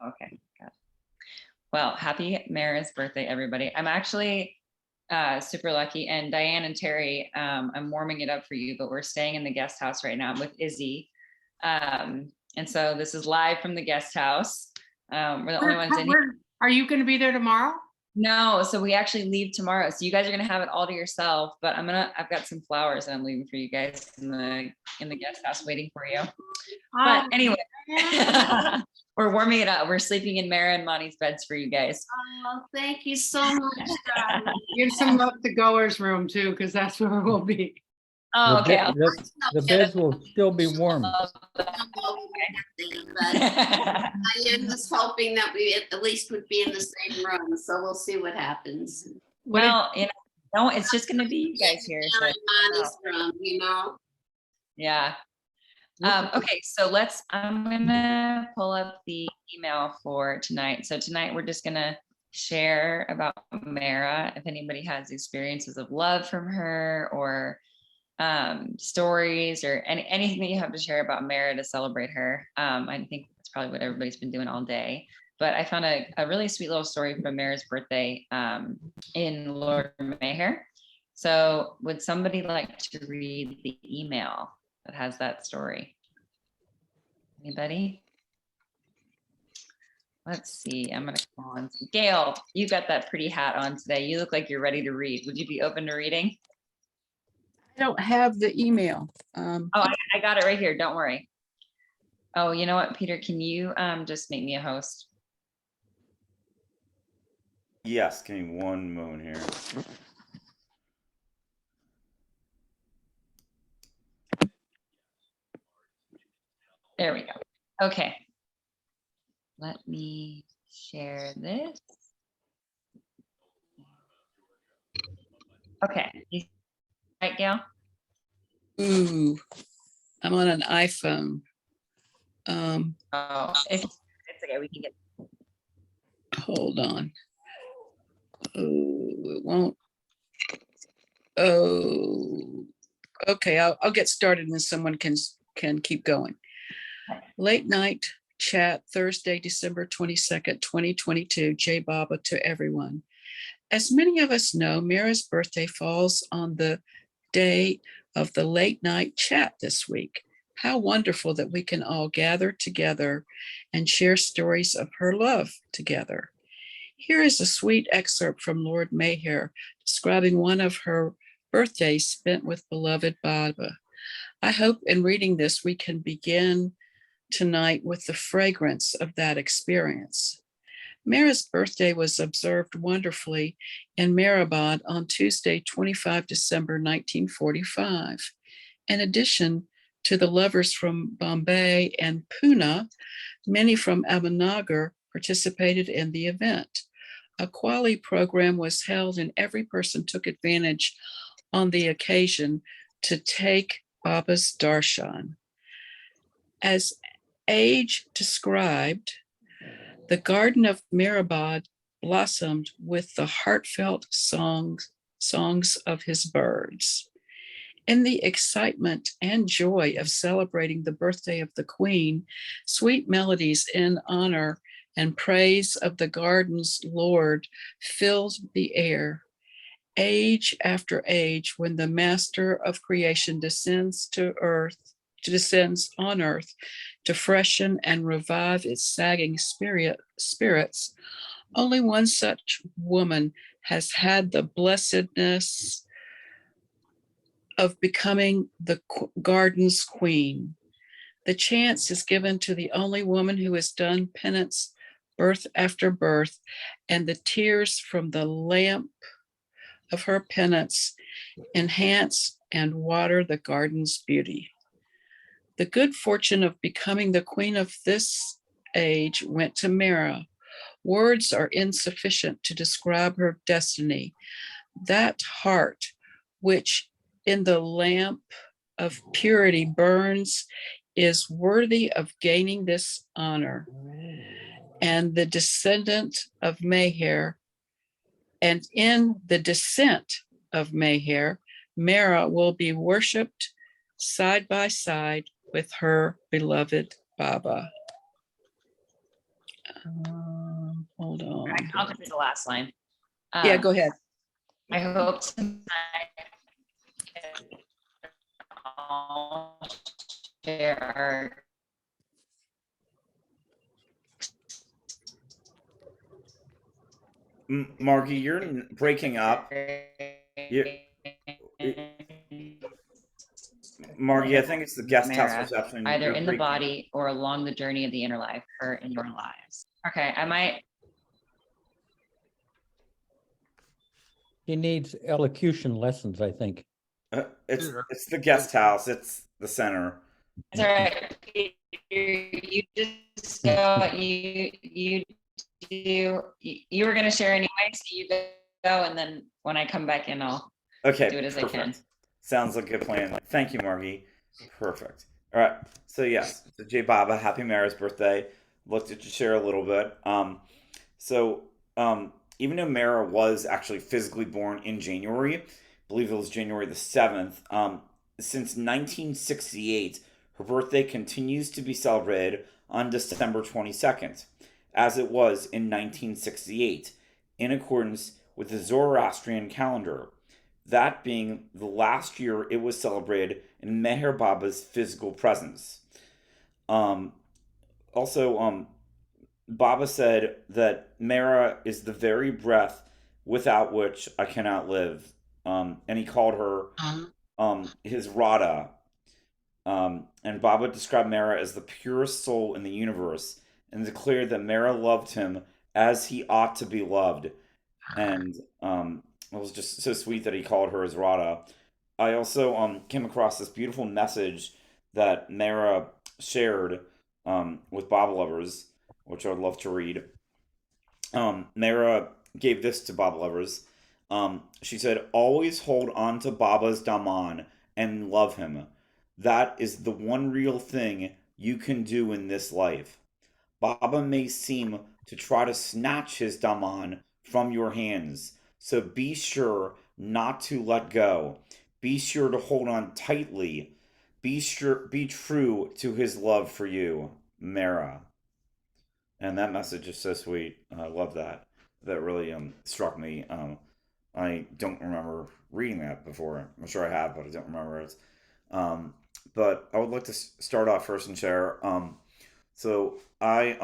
Okay. Got it. Well, happy Mara's birthday, everybody. I'm actually super lucky, and Diane and Terry, I'm warming it up for you, but we're staying in the guest house right now with Izzy. And so this is live from the guest house. We're the only ones in here. Are you going to be there tomorrow? No, so we actually leave tomorrow. So you guys are gonna have it all to yourself, but I've got some flowers that I'm leaving for you guys in the guest house waiting for you. But anyway, we're warming it up. We're sleeping in Mara and Monty's beds for you guys. Oh, thank you so much. Give some love to Goer's room too, because that's where we'll be. Oh, okay. The beds will still be warm. But I was hoping that we at least would be in the same room, so we'll see what happens. Well, no, it's just gonna be you guys here. So. Monty's room, you know. Yeah. Okay, so I'm gonna pull up the email for tonight. So tonight we're just gonna share about Mara. If anybody has experiences of love from her, or stories, or anything that you have to share about Mara to celebrate her. I think that's probably what everybody's been doing all day. But I found a really sweet little story from Mara's birthday in Lord Mayhair. So would somebody like to read the email that has that story? Anybody? Let's see. I'm going to call on Gail. You got that pretty hat on today. You look like you're ready to read. Would you be open to reading? I don't have the email. Oh, I got it right here. Don't worry. Oh, you know what, Peter? Can you just make me a host? Yes. Give me one moment here. There we go. Okay. Let me share this. Okay. Right, Gail? Ooh, I'm on an iPhone. Oh, it's okay. We can get. Hold on. Oh, it won't. Oh, okay. I'll get started, and then someone can keep going. Late night chat, Thursday, December 22nd, 2022. Jai Baba to everyone. As many of us know, Mara's birthday falls on the day of the late night chat this week. How wonderful that we can all gather together and share stories of her love together. Here is a sweet excerpt from Lord Mayhair describing one of her birthdays spent with beloved Baba. I hope in reading this we can begin tonight with the fragrance of that experience. Mara's birthday was observed wonderfully in Mehrabad on Tuesday, 25 December 1945. In addition to the lovers from Bombay and Pune, many from Ahmednagar participated in the event. A Qawwali program was held, and every person took advantage on the occasion to take Baba's darshan. As age described, the garden of Mehrabad blossomed with the heartfelt songs of his birds. In the excitement and joy of celebrating the birthday of the Queen, sweet melodies in honor and praise of the garden's Lord filled the air. Age after age, when the Master of creation descends on earth to freshen and revive its sagging spirits, only one such woman has had the blessedness of becoming the garden's queen. The chance is given to the only woman who has done penance birth after birth, and the tears from the lamp of her penance enhance and water the garden's beauty. The good fortune of becoming the queen of this age went to Mara. Words are insufficient to describe her destiny. That heart, which in the lamp of purity burns, is worthy of gaining this honor. And the descendant of Mayhair, and in the descent of Mayhair, Mara will be worshipped side by side with her beloved Baba. Hold on. I'll just do the last line. Yeah, go ahead. I hope tonight all share our Margie, you're breaking up. Margie, I think it's the guest house Mara, reception. either You're in the breaking- body or along the journey of the inner life or in your lives. Okay, I might. He needs elocution lessons, I think. It's the guest house. It's the center. It's all right. You just go. You were gonna share anyway, so you go, and then when I come back in, I'll Okay, do it as I can. perfect. Sounds like a good plan. Thank you, Margie. Perfect. All right. So yes, so Jay Baba, happy Mara's birthday. Looked at you share a little bit. Even though Mara was actually physically born in January, I believe it was January the 7th, since 1968, her birthday continues to be celebrated on December 22nd, as it was in 1968, in accordance with the Zoroastrian calendar. That being the last year it was celebrated in Meher Baba's physical presence. Baba said that Mara is the very breath without which I cannot live. And he called her his Radha. And Baba described Mara as the purest soul in the universe and declared that Mara loved him as he ought to be loved. And it was just so sweet that he called her his Radha. I also came across this beautiful message that Mara shared with Baba lovers, which I would love to read. Mara gave this to Baba lovers. She said, "Always hold on to Baba's Daman and love him. That is the one real thing you can do in this life. Baba may seem to try to snatch his Daman from your hands, so be sure not to let go. Be sure to hold on tightly. Be true to his love for you, Mara." And that message is so sweet. I love that. That really struck me. I don't remember reading that before. I'm sure I have, but I don't remember it. But I would like to start off first and share. So I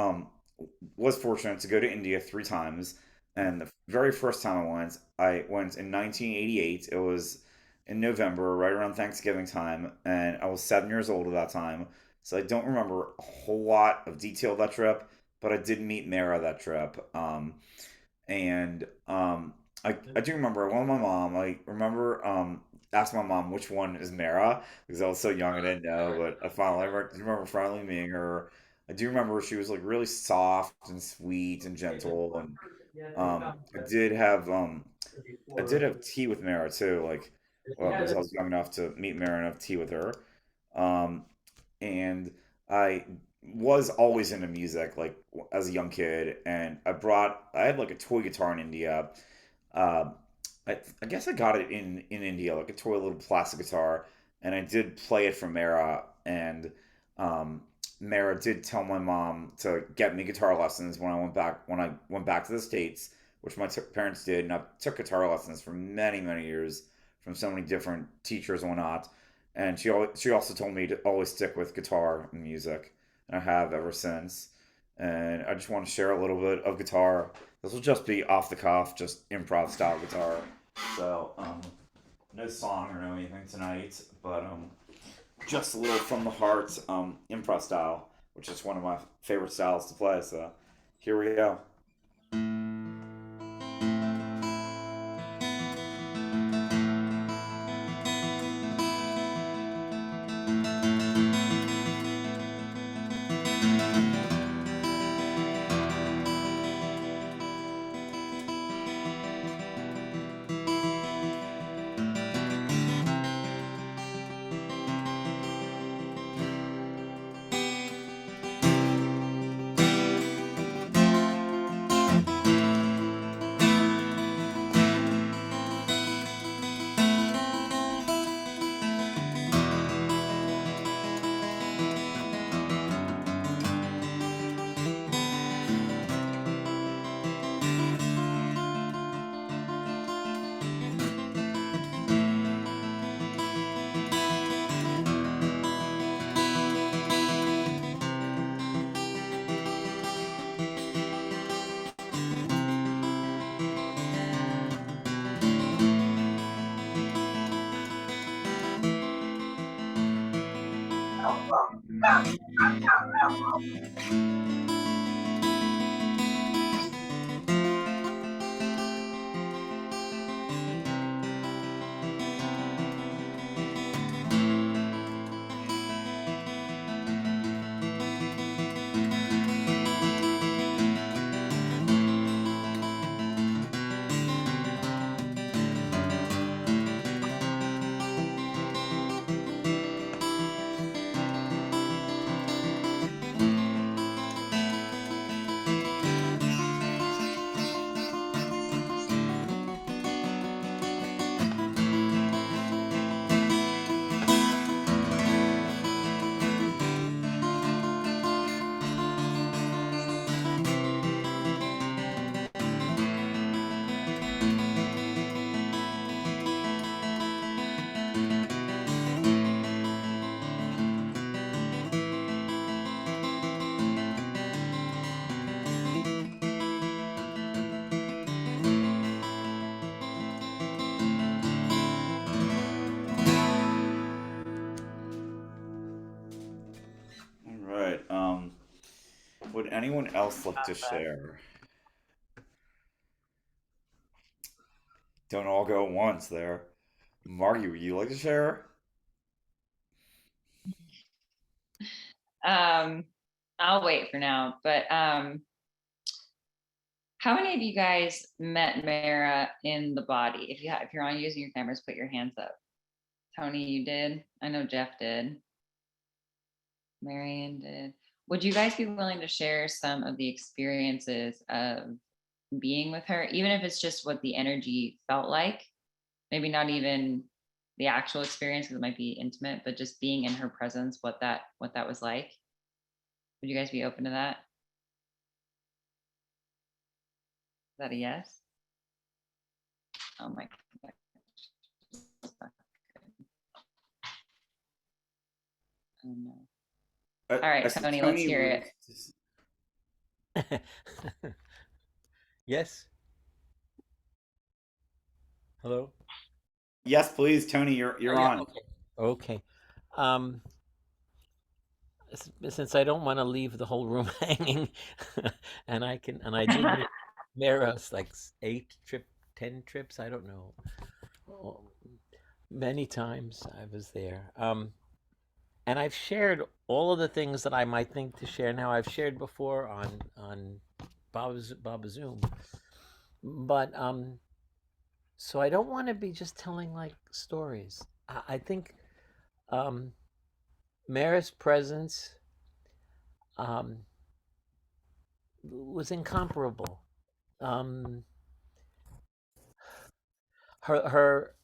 was fortunate to go to India 3 times, and the very first time I went in 1988. It was in November, right around Thanksgiving time, and I was 7 years old at that time. So I don't remember a whole lot of detail of that trip, but I did meet Mara that trip. I do remember I went with my mom. I remember asking my mom which one is Mara because I was so young I didn't know. But I remember finally meeting her. I do remember she was like really soft and sweet and gentle, and I did have tea with Mara too. Like, well, because I was young enough to meet Mara and have tea with her. And I was always into music, like as a young kid, and I had like a toy guitar in India. I guess I got it in India, like a toy little plastic guitar, and I did play it for Mara, and Mara did tell my mom to get me guitar lessons when I went back to the States, which my parents did, and I took guitar lessons for many many years from so many different teachers and whatnot. And she also told me to always stick with guitar and music, and I have ever since. And I just want to share a little bit of guitar. This will just be off the cuff, just improv style guitar. So no song or no anything tonight, but just a little from the heart, improv style, which is one of my favorite styles to play. So here we go. All right. Would anyone else like to share? Don't all go at once there. Margie, would you like to share? I'll wait for now, but how many of you guys met Mara in the body? If you're on using your cameras, put your hands up. Tony, you did. I know Jeff did. Marion did. Would you guys be willing to share some of the experiences of being with her, even if it's just what the energy felt like? Maybe not even the actual experience, because it might be intimate, but just being in her presence, what that was like. Would you guys be open to that? Is that a yes? Oh my God. Oh no. All right, Tony, let's hear it. Yes. Hello? Yes, please, Tony. You're Oh, yeah, on. Okay. Um, since I don't want to leave the whole room hanging, and I did meet Mara's like 10 trips, I don't know. Oh, many times I was there. And I've shared all of the things that I might think to share now. I've shared before on Baba Zoom, but so I don't want to be just telling like stories. I think Mara's presence was incomparable. Her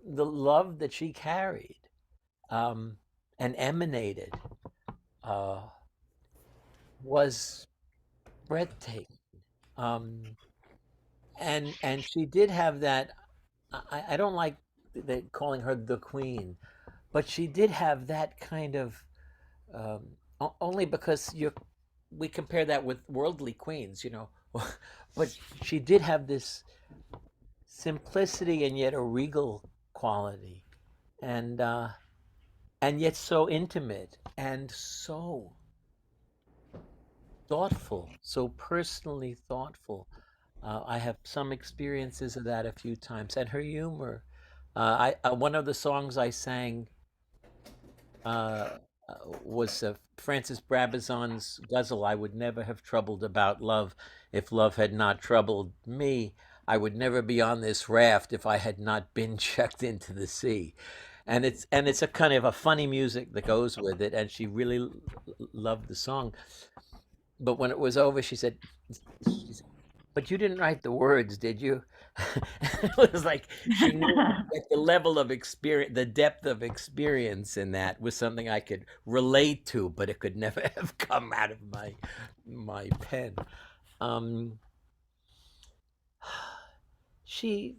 the love that she carried and emanated was breathtaking. And she did have that. I don't like calling her the queen, but she did have that kind of only because we compare that with worldly queens, but she did have this simplicity and yet a regal quality, and yet so intimate and so thoughtful, so personally thoughtful. I have some experiences of that a few times, and her humor. One of the songs I sang uh, was Francis Brabazon's ghazal. I would never have troubled about love if love had not troubled me. I would never be on this raft if I had not been checked into the sea. And it's a kind of a funny music that goes with it, and she really loved the song. But when it was over, she said, "But you didn't write the words, did you?" It was like she knew that the level of experience, the depth of experience in that was something I could relate to, but it could never have come out of my pen. She,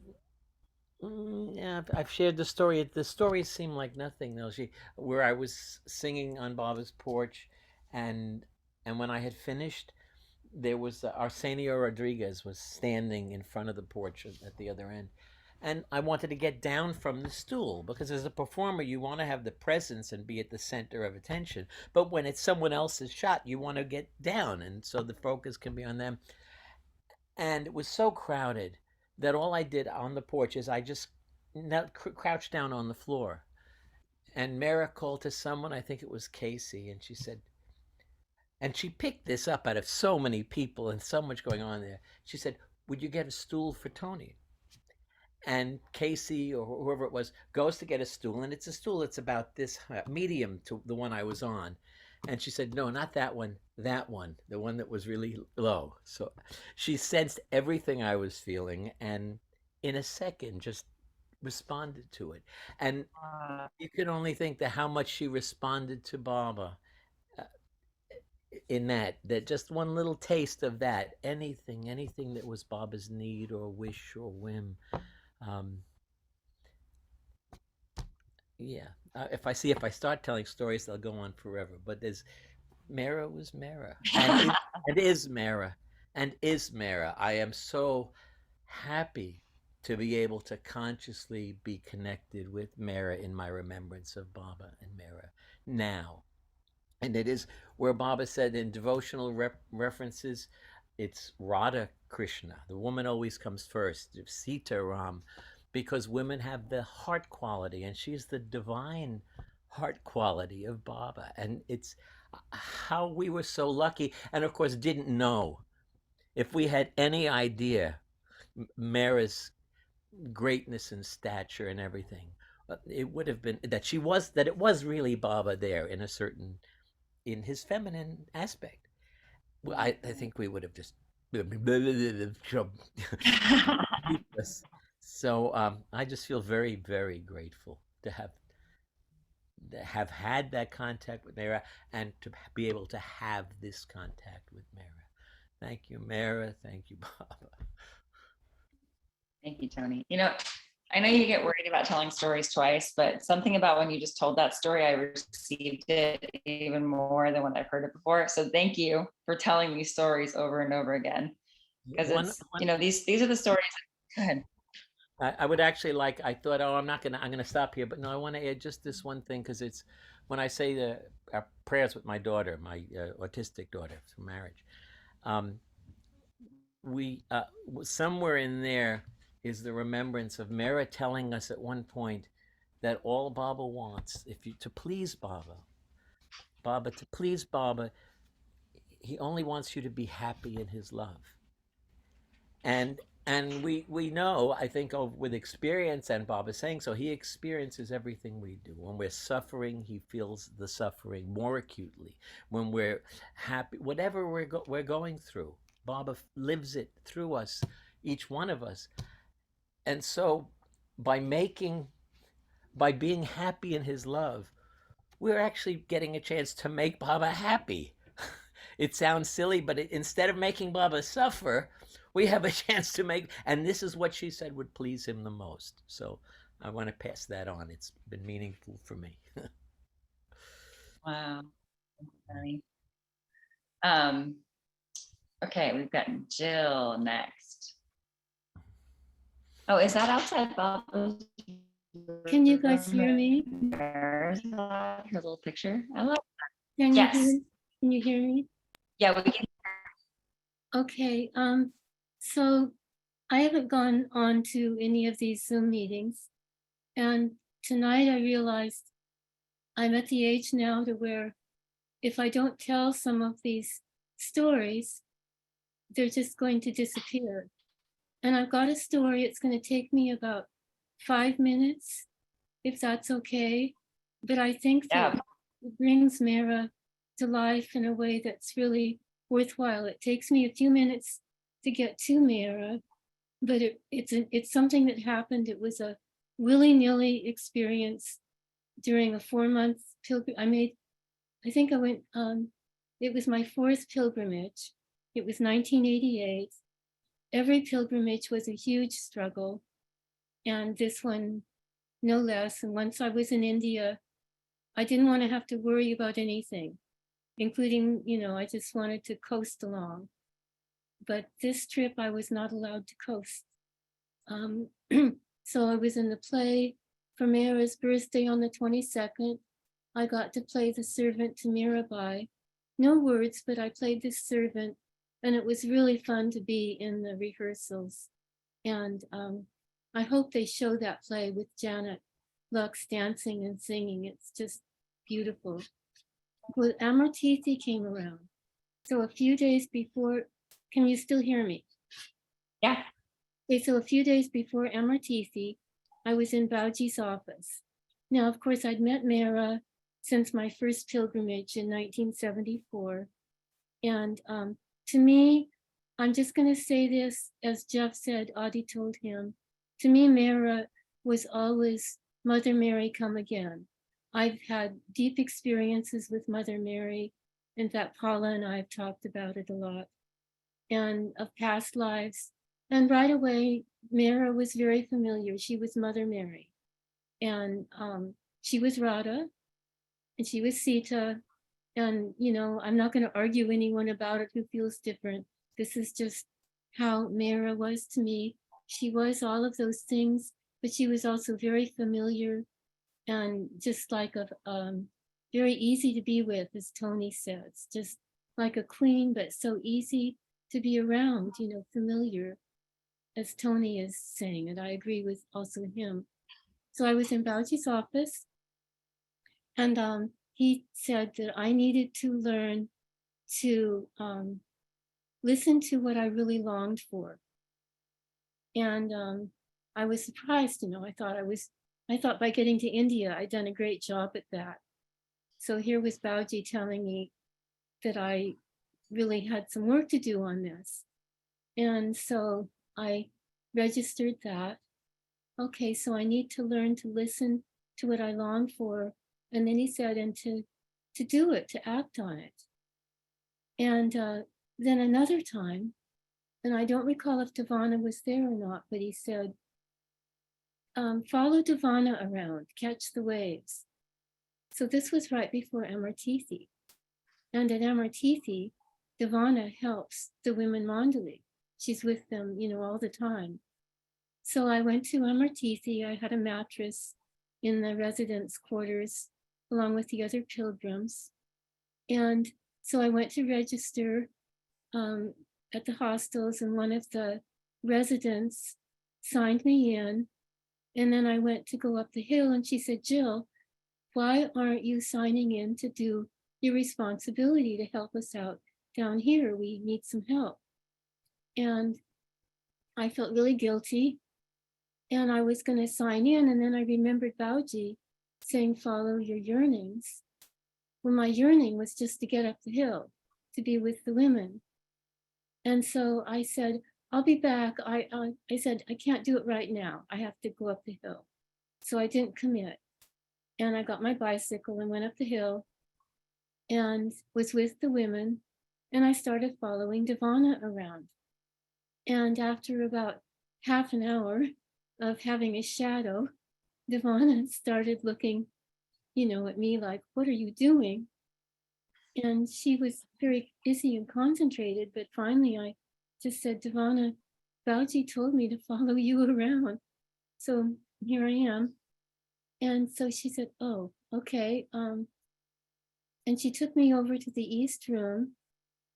yeah, I've shared the story. The story seemed like nothing though. Where I was singing on Baba's porch, and when I had finished, there was Arsenio Rodriguez was standing in front of the porch at the other end, And I wanted to get down from the stool because as a performer, you want to have the presence and be at the center of attention. But when it's someone else's shot, you want to get down. And so the focus can be on them. And it was so crowded that all I did on the porch is I just crouched down on the floor. And Mara called to someone, I think it was Casey, and she said, and she picked this up out of so many people and so much going on there. She said, "Would you get a stool for Tony?" And Casey or whoever it was goes to get a stool, and it's a stool that's about this medium to the one I was on. And she said, "No, not that one, the one that was really low." So she sensed everything I was feeling and in a second just responded to it. And you can only think that how much she responded to Baba uh, in that just one little taste of that, anything that was Baba's need or wish or whim. Um, yeah, if I start telling stories, they'll go on forever. But there's Mara was Mara, and is Mara, and is Mara. I am so happy to be able to consciously be connected with Mara in my remembrance of Baba and Mara now. And it is where Baba said in devotional references, it's Radha Krishna. The woman always comes first, Sita Ram, because women have the heart quality, and she's the divine heart quality of Baba. And it's how we were so lucky, and of course didn't know. If we had any idea Mara's greatness and stature and everything, it would have been that it was really Baba there in his feminine aspect. Well, I think we would have just so I just feel very, very grateful to have had that contact with Mara and to be able to have this contact with Mara. Thank you, Mara. Thank you, Baba. Thank you, Tony. I know you get worried about telling stories twice, but something about when you just told that story, I received it even more than when I've heard it before. So thank you for telling these stories over and over again. Because these are the stories. Go ahead. I would actually I thought, I'm going to stop here, but no, I want to add just this one thing, because it's when I say our prayers with my daughter, my autistic daughter for marriage, we somewhere in there is the remembrance of Mara telling us at one point that all Baba wants, to please Baba, to please Baba, he only wants you to be happy in his love. And we know, I think, with experience, and Baba saying so, he experiences everything we do. When we're suffering, he feels the suffering more acutely. When we're happy, whatever we're going through, Baba lives it through us, each one of us. And so by being happy in his love, we're actually getting a chance to make Baba happy. It sounds silly, but instead of making Baba suffer, we have a chance to and this is what she said would please him the most. So I want to pass that on. It's been meaningful for me. Wow. Okay, we've got Jill next. Oh, is that outside Baba's? Can you guys hear me? Her little picture. I love that. Can Yes. Can you hear me? Yeah, we can. Okay. So I haven't gone on to any of these Zoom meetings, and tonight I realized I'm at the age now to where if I don't tell some of these stories, they're just going to disappear. And I've got a story. It's going to take me about 5 minutes, if that's okay. But I think that it brings Mara to life in a way that's really worthwhile. It takes me a few minutes to get to Mara, but it's something that happened. It was a willy-nilly experience during a 4-month pilgrimage. It was my 4th pilgrimage. It was 1988. Every pilgrimage was a huge struggle, and this one no less. And once I was in India, I didn't want to have to worry about anything, including, I just wanted to coast along. But this trip, I was not allowed to coast. So I was in the play for Mira's birthday on the 22nd. I got to play the servant to Mirabai. No words, but I played the servant, and it was really fun to be in the rehearsals. And I hope they show that play with Janet Lux dancing and singing. It's just beautiful. Well, Amartithi came around. So a few days before, can you still hear me? Yeah. Okay, so a few days before Amartithi, I was in Bauji's office. Now, of course, I'd met Mara since my first pilgrimage in 1974. And to me, I'm just going to say this, as Jeff said, Adi told him, to me, Mara was always Mother Mary come again. I've had deep experiences with Mother Mary. In fact, Paula and I have talked about it a lot, and of past lives. And right away, Mara was very familiar. She was Mother Mary. And she was Radha, and she was Sita. And, you know, I'm not going to argue anyone about it who feels different. This is just how Mara was to me. She was all of those things, but she was also very familiar and just like a very easy to be with, as Tony says, just like a queen, but so easy to be around, you know, familiar, as Tony is saying, and I agree with also him. So I was in Bauji's office, and he said that I needed to learn to listen to what I really longed for. And I was surprised, you know, I thought by getting to India, I'd done a great job at that. So here was Bauji telling me that I really had some work to do on this. And so I registered that. Okay, so I need to learn to listen to what I long for. And then he said, and to do it, to act on it. And then another time, and I don't recall if Devana was there or not, but he said, follow Devana around, catch the waves. So this was right before Amartithi. And at Amartithi, Devana helps the women Mandali. She's with them, you know, all the time. So I went to Amartithi. I had a mattress in the residence quarters along with the other pilgrims. And so I went to register at the hostels, and one of the residents signed me in. And then I went to go up the hill, and she said, Jill, why aren't you signing in to do your responsibility to help us out down here? We need some help. And I felt really guilty, and I was going to sign in. And then I remembered Bauji saying, follow your yearnings. Well, my yearning was just to get up the hill, to be with the women. And so I said, I'll be back. I said, I can't do it right now. I have to go up the hill. So I didn't commit. And I got my bicycle and went up the hill and was with the women. And I started following Devana around. And after about half an hour of having a shadow, Devana started looking, you know, at me like, what are you doing? And she was very busy and concentrated, but finally I just said, Devana, Bauji told me to follow you around. So here I am. And so she said, oh, okay. And she took me over to the East room,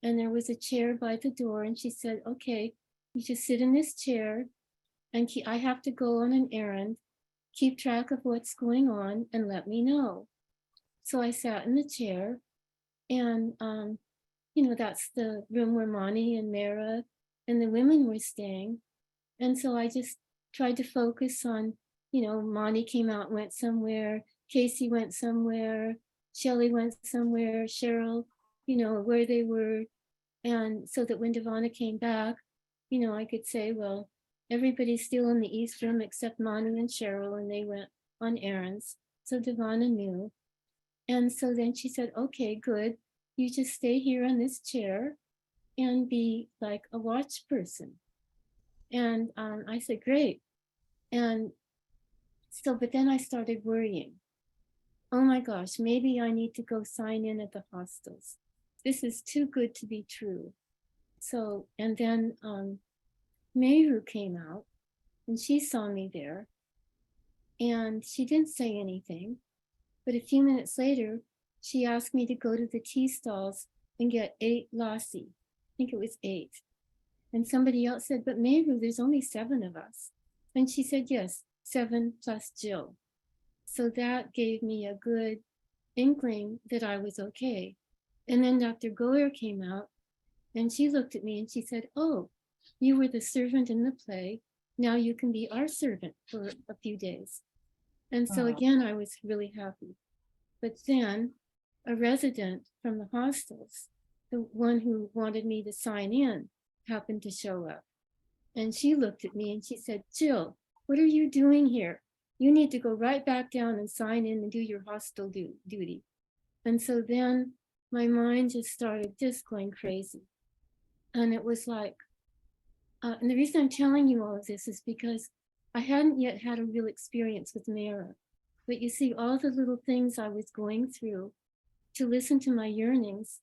and there was a chair by the door. And she said, okay, you just sit in this chair, and I have to go on an errand, keep track of what's going on, and let me know. So I sat in the chair, and, you know, that's the room where Mani and Mara and the women were staying. And so I just tried to focus on, you know, Mani came out and went somewhere, Casey went somewhere, Shelley went somewhere, Cheryl, you know, where they were. And so that when Devana came back, you know, I could say, well, everybody's still in the East room except Manu and Cheryl, and they went on errands. So Devana knew. And so then she said, okay, good. You just stay here on this chair and be like a watch person. And I said, great. And so, but then I started worrying. Oh my gosh, maybe I need to go sign in at the hostels. This is too good to be true. So, and then Meru came out, and she saw me there. And she didn't say anything. But a few minutes later, she asked me to go to the tea stalls and get 8 lassi. I think it was 8. And somebody else said, but Meru, there's only 7 of us. And she said, yes, 7 plus Jill. So that gave me a good inkling that I was okay. And then Dr. Goer came out and she looked at me and she said, oh, you were the servant in the play. Now you can be our servant for a few days. And so Oh. again, I was really happy. But then a resident from the hostels, the one who wanted me to sign in, happened to show up. And she looked at me and she said, Jill, what are you doing here? You need to go right back down and sign in and do your hostel duty. And so then my mind just started just going crazy. And it was like, and the reason I'm telling you all of this is because I hadn't yet had a real experience with Mara. But you see, all the little things I was going through to listen to my yearnings,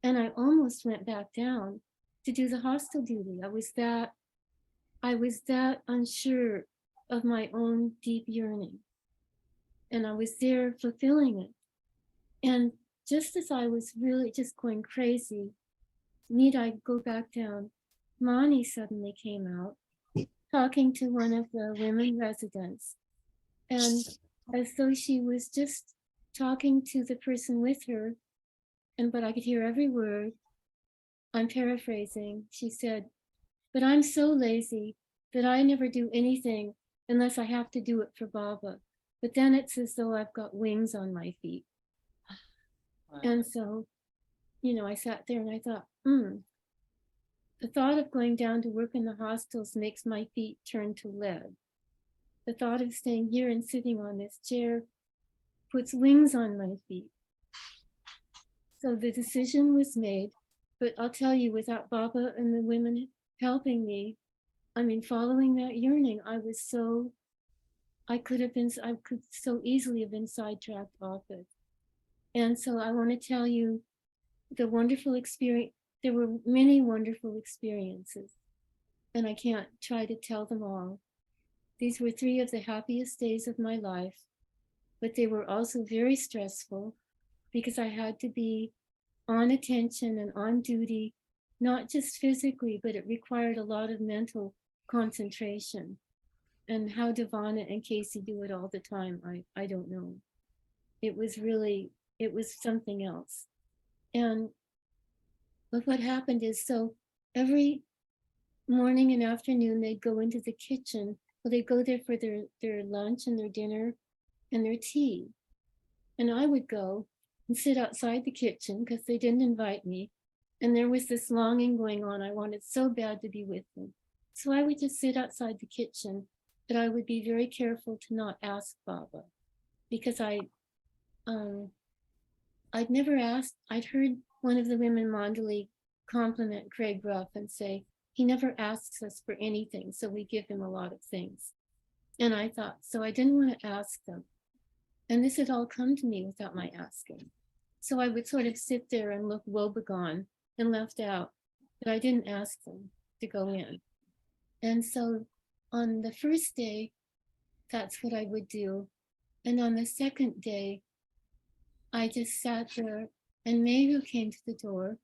and I almost went back down to do the hostel duty. I was that unsure of my own deep yearning. And I was there fulfilling it. And just as I was really just going crazy, need I go back down, Mani suddenly came out talking to one of the women residents. And as though she was just talking to the person with her, but I could hear every word. I'm paraphrasing. She said, but I'm so lazy that I never do anything unless I have to do it for Baba. But then it's as though I've got wings on my feet. Wow. And so, I sat there and I thought, the thought of going down to work in the hostels makes my feet turn to lead. The thought of staying here and sitting on this chair puts wings on my feet. So the decision was made, but I'll tell you, without Baba and the women helping me, following that yearning, I could so easily have been sidetracked off it. And so I want to tell you the wonderful experience. There were many wonderful experiences, and I can't try to tell them all. These were 3 of the happiest days of my life, but they were also very stressful because I had to be on attention and on duty, not just physically, but it required a lot of mental concentration. And how Devana and Casey do it all the time, I don't know. It was something else. But what happened is, so every morning and afternoon, they'd go into the kitchen. Well, they'd go there for their lunch and their dinner and their tea. And I would go and sit outside the kitchen because they didn't invite me. And there was this longing going on. I wanted so bad to be with them. So I would just sit outside the kitchen, but I would be very careful to not ask Baba, because I'd never asked. I'd heard one of the women Mandali compliment Craig Ruff and say, he never asks us for anything, so we give him a lot of things. And I thought, so I didn't want to ask them. And this had all come to me without my asking. So I would sort of sit there and look woebegone and left out, but I didn't ask them to go in. And so on the first day, that's what I would do. And on the second day, I just sat there, and Meru came to the door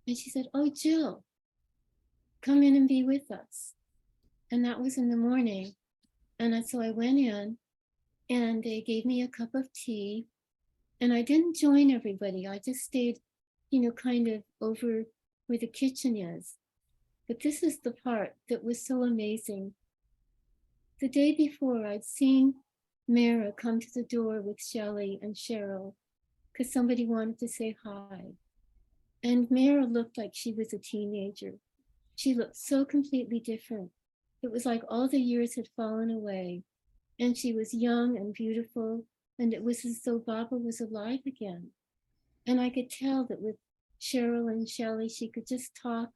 and she said, oh, Jill, come in and be with us. And that was in the morning. And so I went in and they gave me a cup of tea, and I didn't join everybody. I just stayed, kind of over where the kitchen is. But this is the part that was so amazing. The day before, I'd seen Mara come to the door with Shelley and Cheryl because somebody wanted to say hi. And Mara looked like she was a teenager. She looked so completely different. It was like all the years had fallen away, and she was young and beautiful, and it was as though Baba was alive again. And I could tell that with Cheryl and Shelley, she could just talk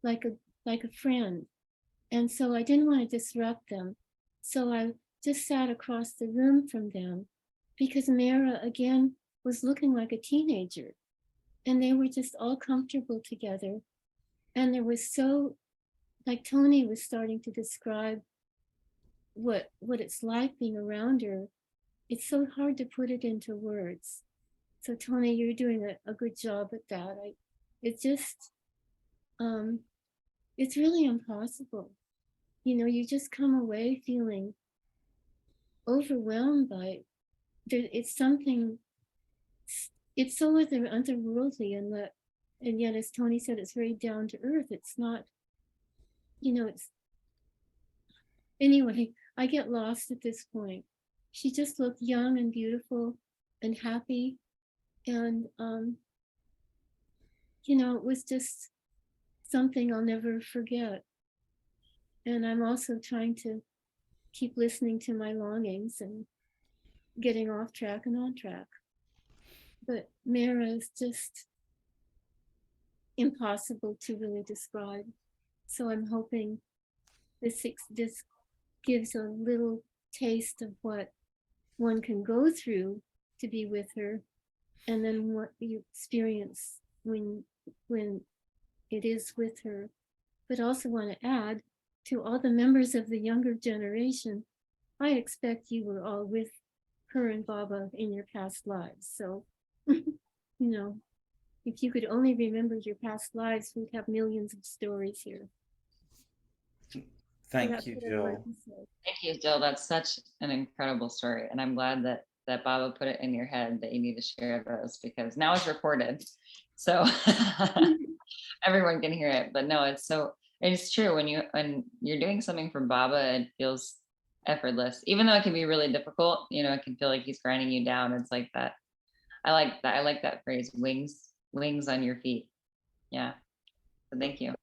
like a friend. And so I didn't want to disrupt them. So I just sat across the room from them, because Mara again was looking like a teenager, and they were just all comfortable together. And there was so, like Tony was starting to describe, what it's like being around her, it's so hard to put it into words. So Tony, you're doing a good job at that. It just, it's really impossible. You know, you just come away feeling overwhelmed by there. It's something. It's so otherworldly, and yet, as Tony said, it's very down to earth. It's not, you know, it's anyway. I get lost at this point. She just looked young and beautiful and happy, and you know, it was just something I'll never forget. And I'm also trying to keep listening to my longings and getting off track and on track. But Mara is just impossible to really describe. So I'm hoping this gives a little taste of what one can go through to be with her, and then what you experience when it is with her. But also want to add to all the members of the younger generation, I expect you were all with her and Baba in your past lives. So, you know, if you could only remember your past lives, we'd have millions of stories here. Thank you, Jill. Thank you, Jill. That's such an incredible story. And I'm glad that Baba put it in your head that you need to share those, because now it's recorded. So everyone can hear it. But no, it's true. When you're doing something for Baba, it feels effortless, even though it can be really difficult. You know, it can feel like he's grinding you down. It's like that. I like that phrase, wings on your feet. Yeah. So thank you.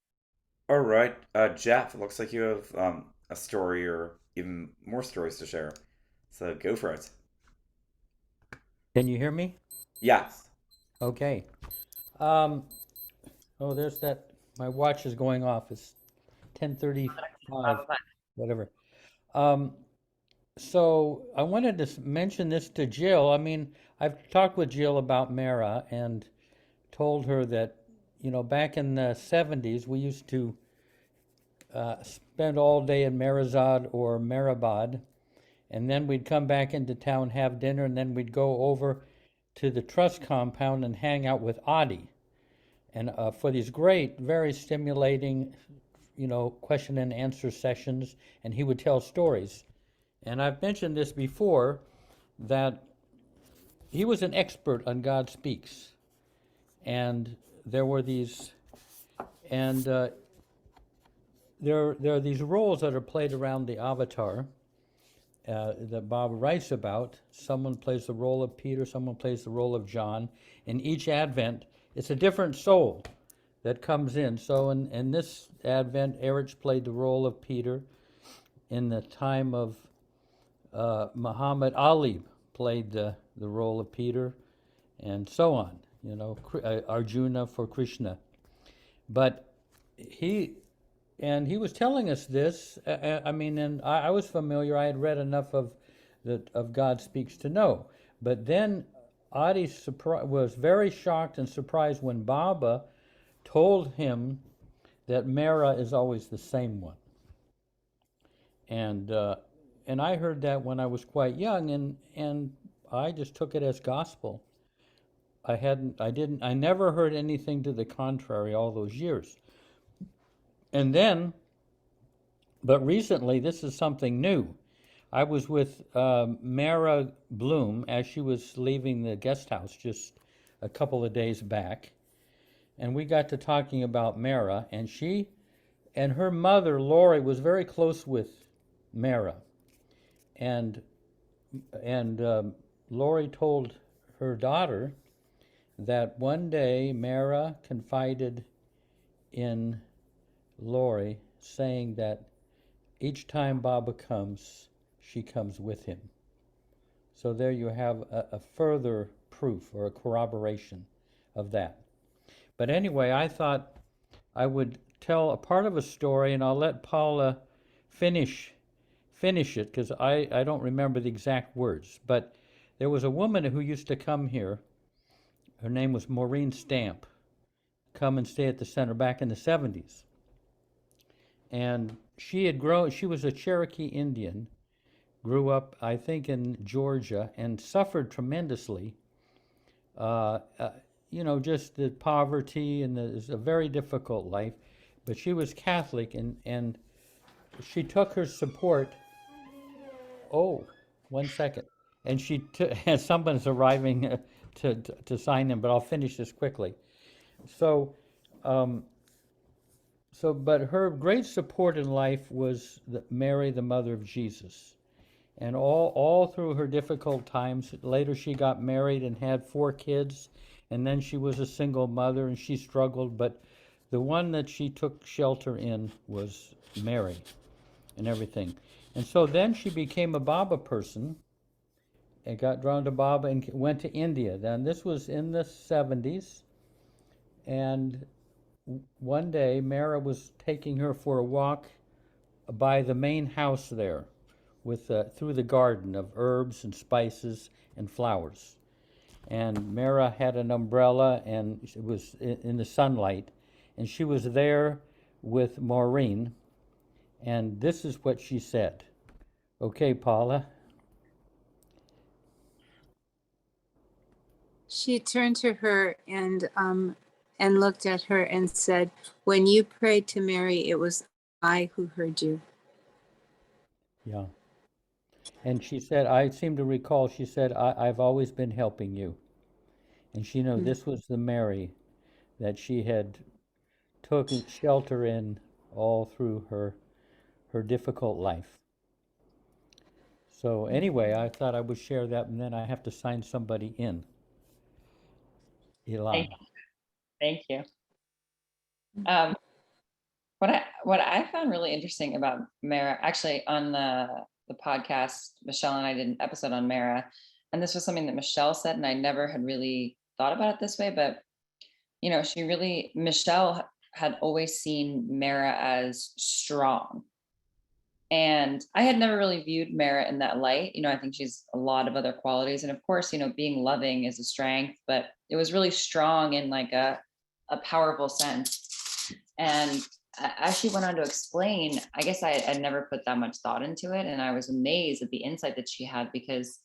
All right, Jeff, it looks like you have a story or even more stories to share. So go for it. Can you hear me? Yes. Okay. Oh, there's that. My watch is going off. It's 10:35, whatever. So I wanted to mention this to Jill. I mean, I've talked with Jill about Mara and told her that, you know, back in the 70s, we used to spend all day in Marazad or Marabad, and then we'd come back into town, have dinner, and then we'd go over to the trust compound and hang out with Adi. And for these great, very stimulating, you know, question and answer sessions, and he would tell stories. And I've mentioned this before, that he was an expert on God Speaks. And there were these, and there are these roles that are played around the avatar that Bob writes about. Someone plays the role of Peter, someone plays the role of John. In each Advent, it's a different soul that comes in. So in this Advent, Erich played the role of Peter. In the time of Muhammad Ali played the role of Peter, and so on. You know, Arjuna for Krishna. But he was telling us this. I mean, and I was familiar. I had read enough of God Speaks to know. But then Adi was very shocked and surprised when Baba told him that Mara is always the same one. And I heard that when I was quite young, and I just took it as gospel. I never heard anything to the contrary all those years. And then, but recently, this is something new. I was with Mara Bloom as she was leaving the guest house just a couple of days back. And we got to talking about Mara, and she and her mother, Lori, was very close with Mara. And Lori told her daughter that one day Mara confided in Lori, saying that each time Baba comes, she comes with him. So there you have a further proof or a corroboration of that. But anyway, I thought I would tell a part of a story, and I'll let Paula finish it, because I don't remember the exact words. But there was a woman who used to come here. Her name was Maureen Stamp, come and stay at the center back in the 70s. And she was a Cherokee Indian, grew up, I think, in Georgia and suffered tremendously. Uh, uh, just the poverty and it's a very difficult life. But she was Catholic, and she took her support. Oh, 1 second. And she took, and someone's arriving to sign in, but I'll finish this quickly. So, um, but her great support in life was Mary, the mother of Jesus. And all through her difficult times, later she got married and had 4 kids, and then she was a single mother and she struggled, but the one that she took shelter in was Mary and everything. And so then she became a Baba person and got drawn to Baba and went to India. Then this was in the 70s. And one day, Mara was taking her for a walk by the main house there, with through the garden of herbs and spices and flowers. And Mara had an umbrella, and it was in the sunlight, and she was there with Maureen. And this is what she said. Okay, Paula. She turned to her and looked at her and said, "When you prayed to Mary, it was I who heard you." Yeah. And she said, I seem to recall, she said, I've always been helping you. And she knew this was the Mary that she had taken shelter in all through her difficult life. So anyway, I thought I would share that, and then I have to sign somebody in. Ilana. Thank you. What I found really interesting about Mara, actually on the podcast, Michelle and I did an episode on Mara, and this was something that Michelle said, and I never had really thought about it this way, but Michelle had always seen Mara as strong. And I had never really viewed Mara in that light. I think she's a lot of other qualities. And of course, being loving is a strength, but it was really strong in like a powerful sense. And as she went on to explain, I guess I had never put that much thought into it. And I was amazed at the insight that she had, because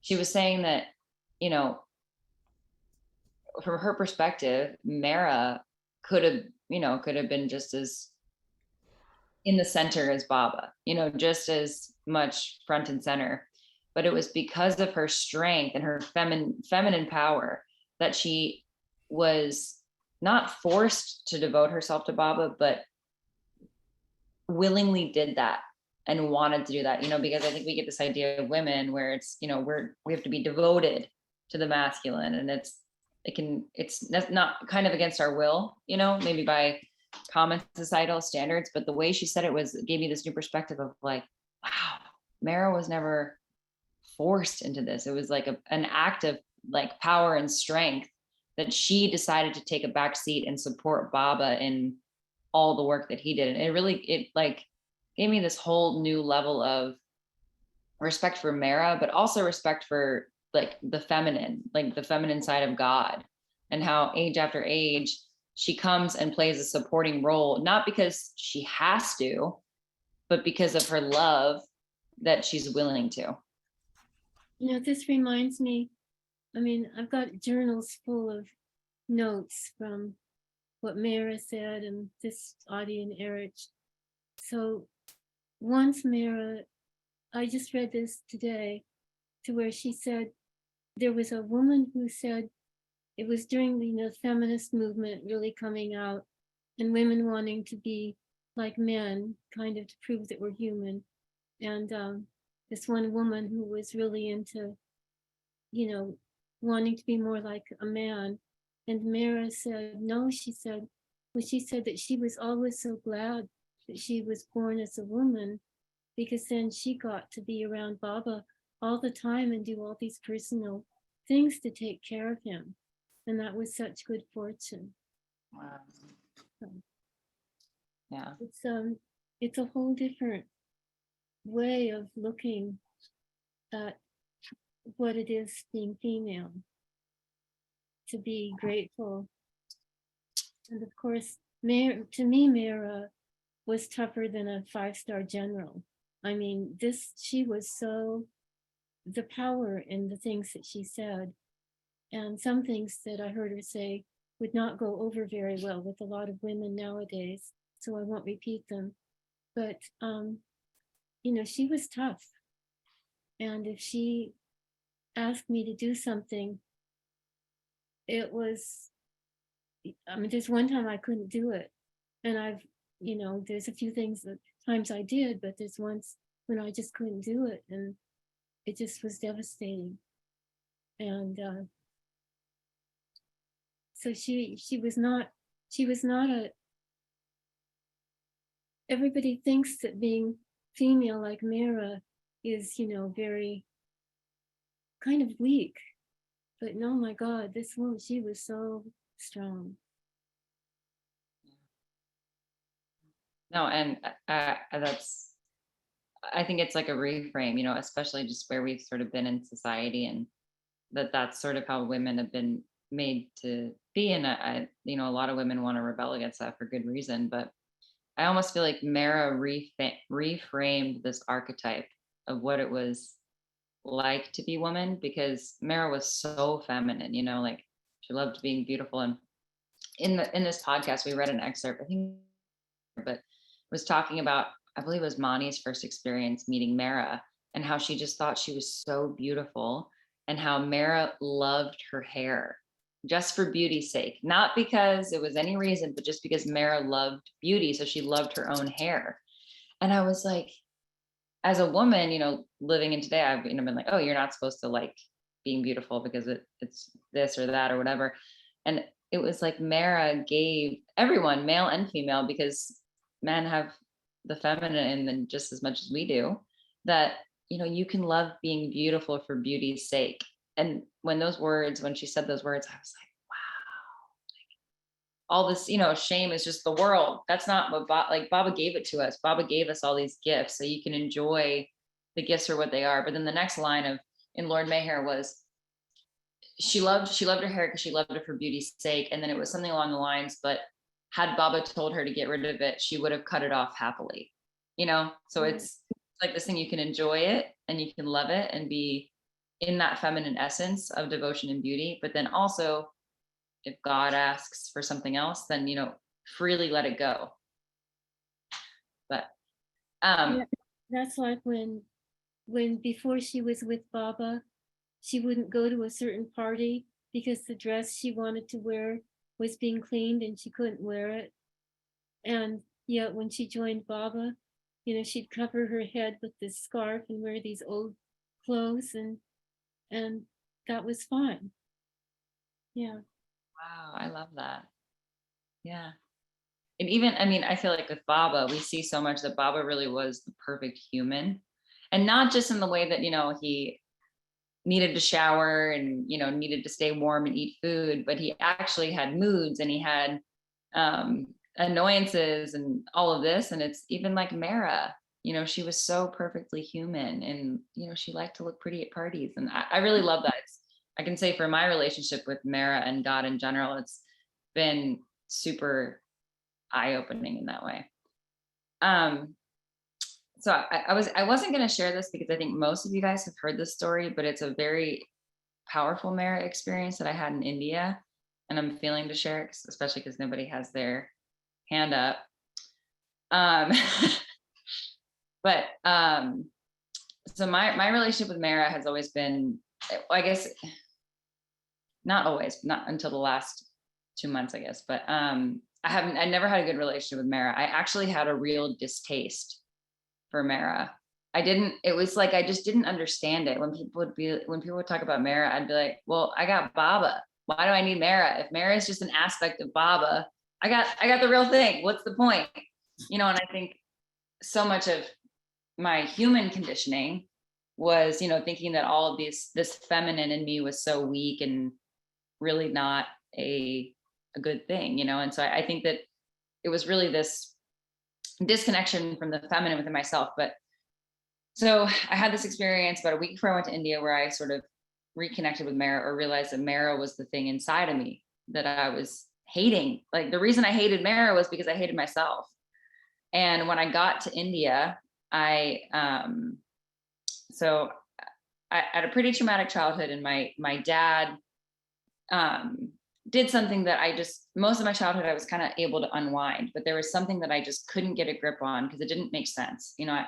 she was saying that, from her perspective, Mara could have been just as in the center as Baba, just as much front and center. But it was because of her strength and her feminine power that she was not forced to devote herself to Baba, but willingly did that and wanted to do that, because I think we get this idea of women where it's, we have to be devoted to the masculine, and it's not kind of against our will, maybe by common societal standards. But the way she said it gave me this new perspective of like, wow, Mara was never forced into this. It was like an act of like power and strength that she decided to take a back seat and support Baba in all the work that he did. And it like gave me this whole new level of respect for Mara, but also respect for like the feminine side of God, and how age after age she comes and plays a supporting role, not because she has to, but because of her love that she's willing to. This reminds me, I've got journals full of notes from what Mara said and this Audie and Eric. So once Mara, I just read this today, to where she said there was a woman who said it was during the feminist movement really coming out, and women wanting to be like men, kind of to prove that we're human. And this one woman who was really into, wanting to be more like a man. And Mara said, no, she said that she was always so glad that she was born as a woman, because then she got to be around Baba all the time and do all these personal things to take care of him. And that was such good fortune. Wow. Yeah. It's a whole different way of looking at what it is being female, to be grateful. And of course, to me, Mara was tougher than a 5-star general. I mean, she was so, the power in the things that she said, and some things that I heard her say would not go over very well with a lot of women nowadays, so I won't repeat them. But, she was tough. And if she asked me to do something, it was, there's one time I couldn't do it. And there's a few times I did, but there's once when I just couldn't do it. And it just was devastating. And so she was not everybody thinks that being female like Mara is, very kind of weak. But no, my God, this woman, she was so strong. No, and I think it's like a reframe, especially just where we've sort of been in society, and that's sort of how women have been made to be. And a lot of women want to rebel against that for good reason. But I almost feel like Mara reframed this archetype of what it was like to be woman, because Mara was so feminine, like she loved being beautiful. And in this podcast, we read an excerpt, I think, but was talking about, I believe it was Mani's first experience meeting Mara, and how she just thought she was so beautiful, and how Mara loved her hair just for beauty's sake, not because it was any reason, but just because Mara loved beauty. So she loved her own hair. And I was like, as a woman, living in today, I've been like, oh, you're not supposed to like being beautiful because it's this or that or whatever. And it was like Mara gave everyone, male and female, because men have the feminine in just as much as we do, that you can love being beautiful for beauty's sake. And when she said those words, I was like, wow, all this shame is just the world. That's not what Baba gave it to us. Baba gave us all these gifts so you can enjoy the gifts for what they are. But then the next line in Lord Mayhare was, she loved her hair because she loved it for beauty's sake. And then it was something along the lines, but had Baba told her to get rid of it, she would have cut it off happily, So it's like this thing, you can enjoy it and you can love it and be in that feminine essence of devotion and beauty. But then also, if God asks for something else, then, freely let it go. But that's like when before she was with Baba, she wouldn't go to a certain party because the dress she wanted to wear was being cleaned and she couldn't wear it. And yet when she joined Baba, she'd cover her head with this scarf and wear these old clothes, and that was fine. Yeah. Wow, I love that. Yeah. And even, I feel like with Baba, we see so much that Baba really was the perfect human. And not just in the way that, he needed to shower and, needed to stay warm and eat food, but he actually had moods and he had annoyances and all of this. And it's even like Mara, she was so perfectly human, and, she liked to look pretty at parties. And I really love that. I can say for my relationship with Mara and God in general, it's been super eye-opening in that way. So I wasn't going to share this because I think most of you guys have heard this story, but it's a very powerful Mara experience that I had in India, and I'm feeling to share it, especially because nobody has their hand up. But so my relationship with Mara has always been, I guess, not always, not until the last 2 months, I guess, but I never had a good relationship with Mara. I actually had a real distaste for Mara. It was like, I just didn't understand it. When people would talk about Mara, I'd be like, well, I got Baba. Why do I need Mara? If Mara is just an aspect of Baba, I got the real thing. What's the point? And I think so much of my human conditioning was, thinking that all of this feminine in me was so weak and really not a good thing, And so I think that it was really this disconnection from the feminine within myself. But so I had this experience about a week before I went to India where I sort of reconnected with Mara, or realized that Mara was the thing inside of me that I was hating. Like the reason I hated Mara was because I hated myself. And when I got to India, So I had a pretty traumatic childhood, and my dad did something that most of my childhood I was kind of able to unwind, but there was something that I just couldn't get a grip on because it didn't make sense. I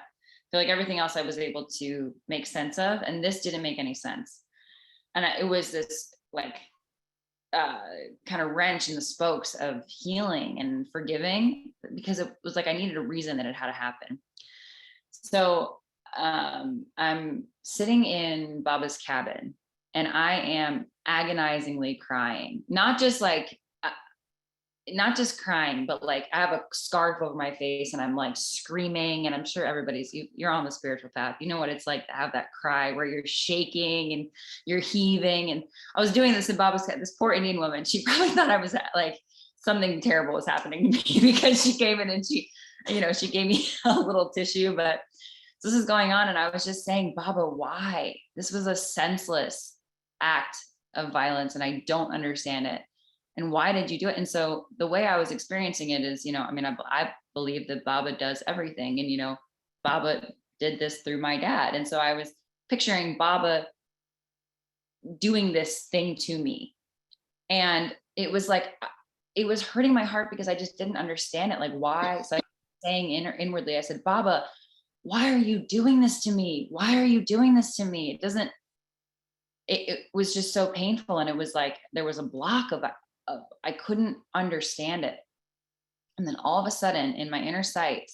feel like everything else I was able to make sense of, and this didn't make any sense. And it was this like kind of wrench in the spokes of healing and forgiving, because it was like I needed a reason that it had to happen. So I'm sitting in Baba's cabin, and I am agonizingly crying, not just crying, but like I have a scarf over my face and I'm like screaming. And I'm sure you're on the spiritual path. You know what it's like to have that cry where you're shaking and you're heaving. And I was doing this in Baba's cabin. This poor Indian woman, she probably thought I was like something terrible was happening to me because she came in and she gave me a little tissue, but this is going on. And I was just saying, Baba, why? This was a senseless act of violence and I don't understand it. And why did you do it? And so the way I was experiencing it is, I believe that Baba does everything. And, Baba did this through my dad. And so I was picturing Baba doing this thing to me. And it was like, it was hurting my heart because I just didn't understand it. Like, why? So I was saying inwardly, I said, Baba, why are you doing this to me? Why are you doing this to me? It was just so painful. And it was like, there was a block of I couldn't understand it. And then all of a sudden in my inner sight,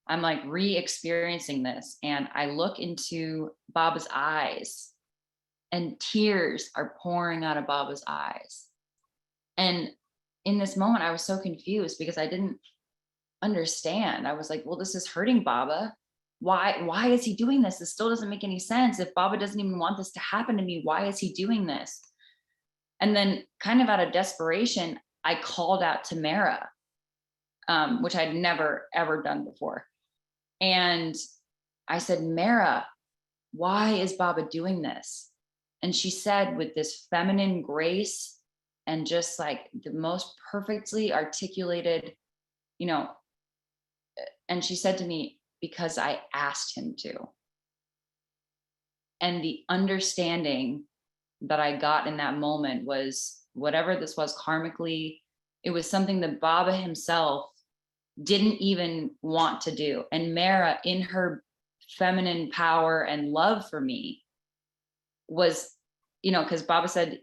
I'm like re-experiencing this. And I look into Baba's eyes and tears are pouring out of Baba's eyes. And in this moment, I was so confused because I didn't understand. I was like, well, this is hurting Baba. Why is he doing this? This still doesn't make any sense. If Baba doesn't even want this to happen to me, why is he doing this? And then kind of out of desperation, I called out to Mara, which I'd never, ever done before. And I said, Mara, why is Baba doing this? And she said with this feminine grace and just like the most perfectly articulated, and she said to me, because I asked him to. And the understanding that I got in that moment was whatever this was karmically, it was something that Baba himself didn't even want to do. And Mara, in her feminine power and love for me, was, because Baba said,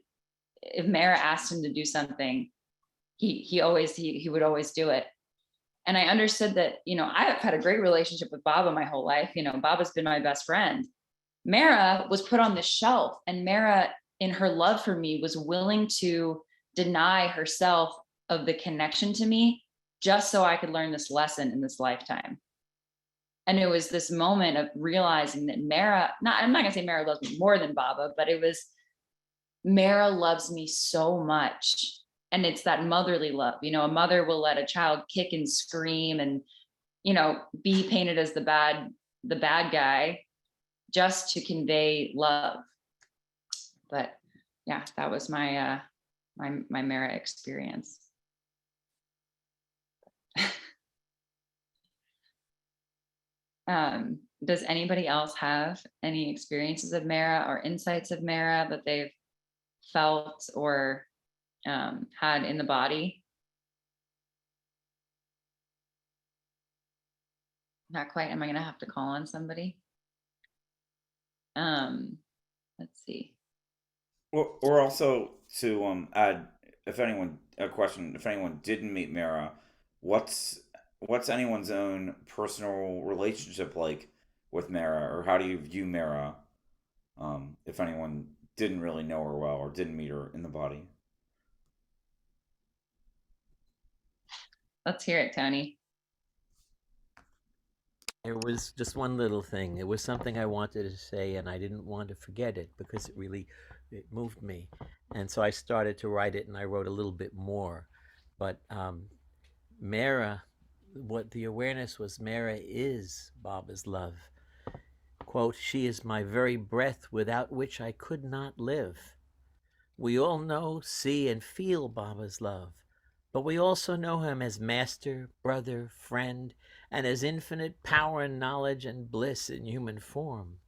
if Mara asked him to do something, he would always do it. And I understood that, I've had a great relationship with Baba my whole life. Baba's been my best friend. Mara was put on the shelf, and Mara, in her love for me, was willing to deny herself of the connection to me just so I could learn this lesson in this lifetime. And it was this moment of realizing that Mara, I'm not gonna say Mara loves me more than Baba, but it was Mara loves me so much. And it's that motherly love. A mother will let a child kick and scream and, be painted as the bad guy just to convey love. But yeah, that was my my Mara experience. Does anybody else have any experiences of Mara or insights of Mara that they've felt or had in the body? Not quite. Am I gonna have to call on somebody? Let's see. Or also to add, if anyone didn't meet Mara, what's anyone's own personal relationship like with Mara, or how do you view Mara? If anyone didn't really know her well or didn't meet her in the body. Let's hear it, Tony. It was just one little thing. It was something I wanted to say, and I didn't want to forget it because it moved me. And so I started to write it, and I wrote a little bit more. But Mara, what the awareness was, Mara is Baba's love. Quote, she is my very breath without which I could not live. We all know, see, and feel Baba's love. but we also know him as master, brother, friend, and as infinite power and knowledge and bliss in human form.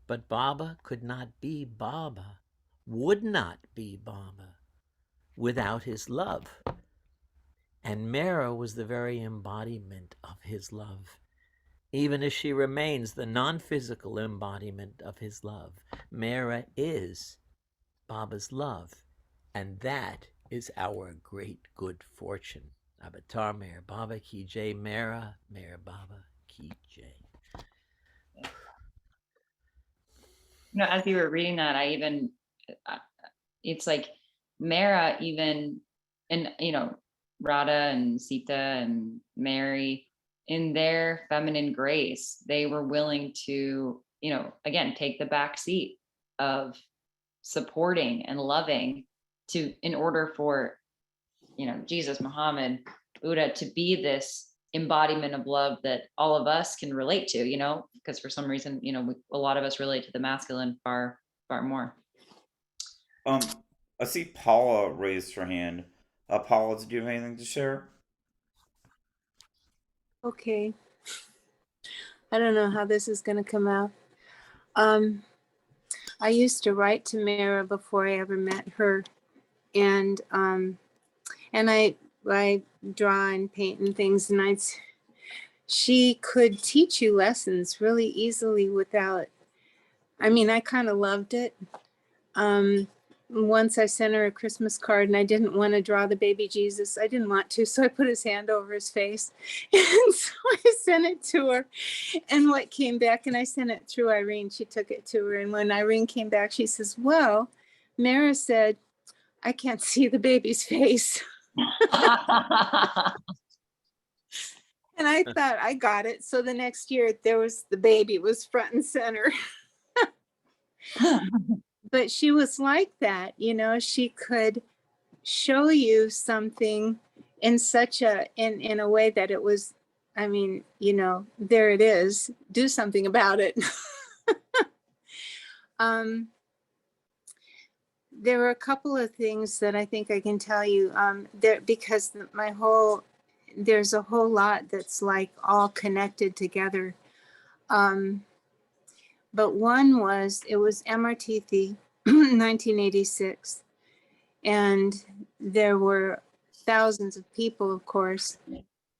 But Baba could not be Baba, would not be Baba, without his love. And Mara was the very embodiment of his love, even as she remains the non-physical embodiment of his love. Mara is Baba's love, and that is our great good fortune. Avatar Meher Baba Ki Jai, Mara Meher Baba Ki Jai. As you were reading that, it's like Mara even, and Radha and Sita and Mary, in their feminine grace, they were willing to, again, take the back seat of supporting and loving in order for, Jesus, Muhammad, Buddha to be this embodiment of love that all of us can relate to, because for some reason, a lot of us relate to the masculine far more. I see Paula raised her hand. Paula, did you have anything to share? Okay. I don't know how this is going to come out. I used to write to Mara before I ever met her, and I draw and paint and things, and she could teach you lessons really easily without. I kind of loved it. Once I sent her a Christmas card and I didn't want to draw the baby Jesus. I didn't want to, so I put his hand over his face. And so I sent it to her. And what came back, and I sent it through Irene, she took it to her. And when Irene came back, she says, well, Mara said, I can't see the baby's face. And I thought, I got it. So the next year, the baby was front and center. But she was like that, she could show you something in in a way that it was, there it is, do something about it. There were a couple of things that I think I can tell you because there's a whole lot that's like all connected together. But one was, it was MRTC, 1986. And there were thousands of people, of course.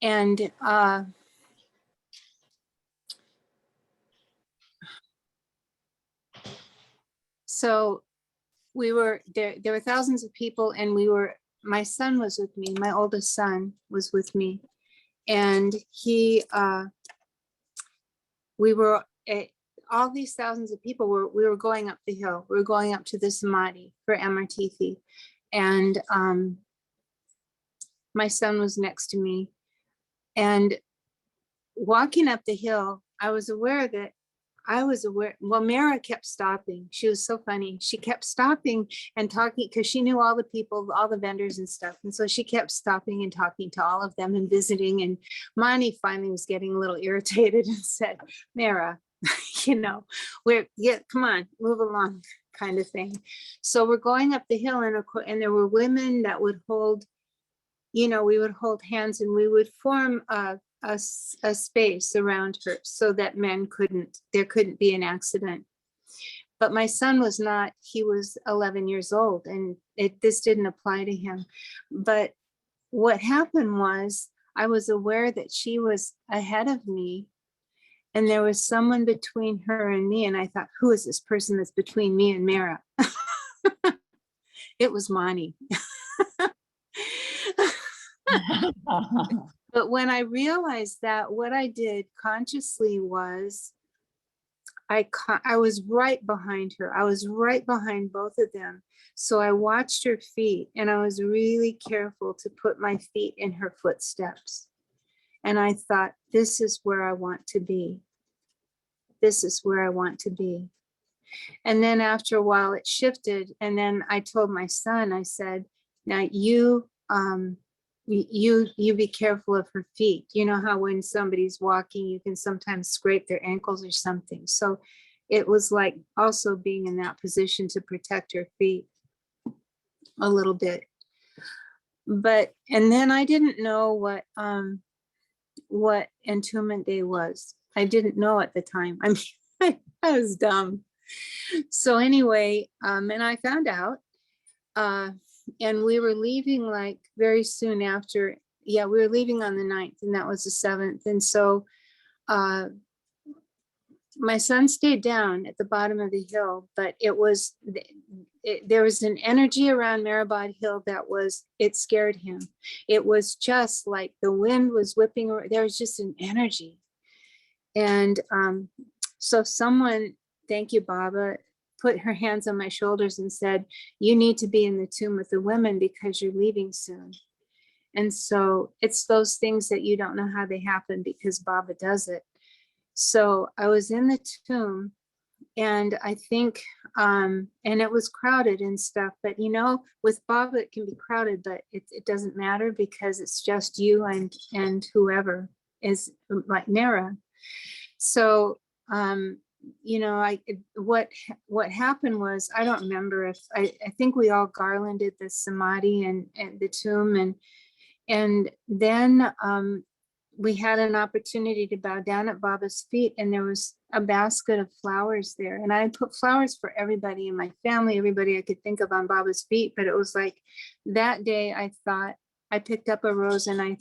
And so we were there were thousands of people, and my son was with me, my oldest son was with me. And we were all these thousands of people we were going up the hill. We were going up to the Samadhi for MRTC. And my son was next to me. And walking up the hill, I was aware, well, Mara kept stopping. She was so funny. She kept stopping and talking because she knew all the people, all the vendors and stuff. And so she kept stopping and talking to all of them and visiting. And Mani finally was getting a little irritated and said, Mara, come on, move along, kind of thing. So we're going up the hill, and there were women that would hold, we would hold hands, and we would form a space around her so that there couldn't be an accident. But my son was not, he was 11 years old, and this didn't apply to him. But what happened was, I was aware that she was ahead of me, and there was someone between her and me. And I thought, who is this person that's between me and Mara? It was Mani. But when I realized that, what I did consciously was I was right behind her. I was right behind both of them. So I watched her feet, and I was really careful to put my feet in her footsteps. And I thought, this is where I want to be. This is where I want to be. And then after a while it shifted. And then I told my son, I said, now you be careful of her feet. You know how when somebody's walking, you can sometimes scrape their ankles or something. So it was like also being in that position to protect her feet a little bit. But, and then I didn't know what Entombment Day was. I didn't know at the time. I mean, I was dumb. So anyway, and I found out, and we were leaving like very soon after. Yeah, we were leaving on the 9th, and that was the 7th. And so my son stayed down at the bottom of the hill, but it was, there was an energy around Marabad Hill it scared him. It was just like the wind was whipping, there was just an energy. And so someone, thank you, Baba, put her hands on my shoulders and said, you need to be in the tomb with the women because you're leaving soon. And so it's those things that you don't know how they happen because Baba does it. So I was in the tomb, and I think, and it was crowded and stuff, but you know, with Baba, it can be crowded, but it doesn't matter because it's just you and whoever is like Nara. So, you know, what happened was, I don't remember if, I think we all garlanded the Samadhi and the tomb, and then we had an opportunity to bow down at Baba's feet, and there was a basket of flowers there. And I put flowers for everybody in my family, everybody I could think of on Baba's feet. But it was like that day I thought, I picked up a rose and I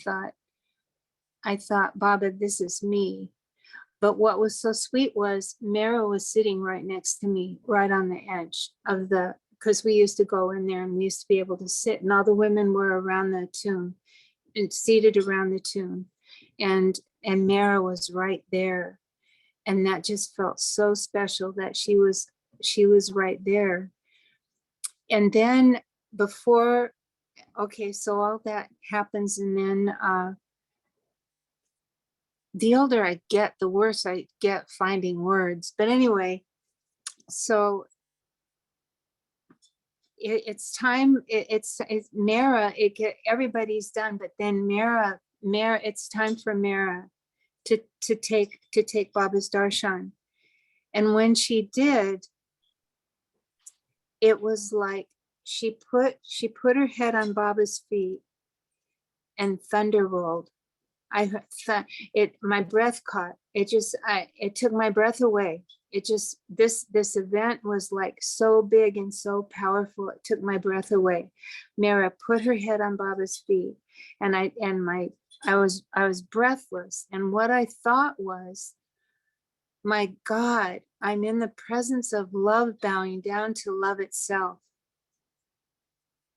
thought, Baba, this is me. But what was so sweet was Mara was sitting right next to me, right on the edge of because we used to go in there and we used to be able to sit, and all the women were around the tomb and seated around the tomb. And Mara was right there. And that just felt so special that she was right there. And then before, okay, so all that happens, and then the older I get, the worse I get finding words. But anyway, so it's time, it's Mara, everybody's done, but then Mara, it's time for Mara to take Baba's darshan. And when she did, it was like she put her head on Baba's feet and thunder rolled. My breath caught. It took my breath away. It just, this event was like so big and so powerful. It took my breath away. Mara put her head on Baba's feet, and I was breathless. And what I thought was, my God, I'm in the presence of love bowing down to love itself.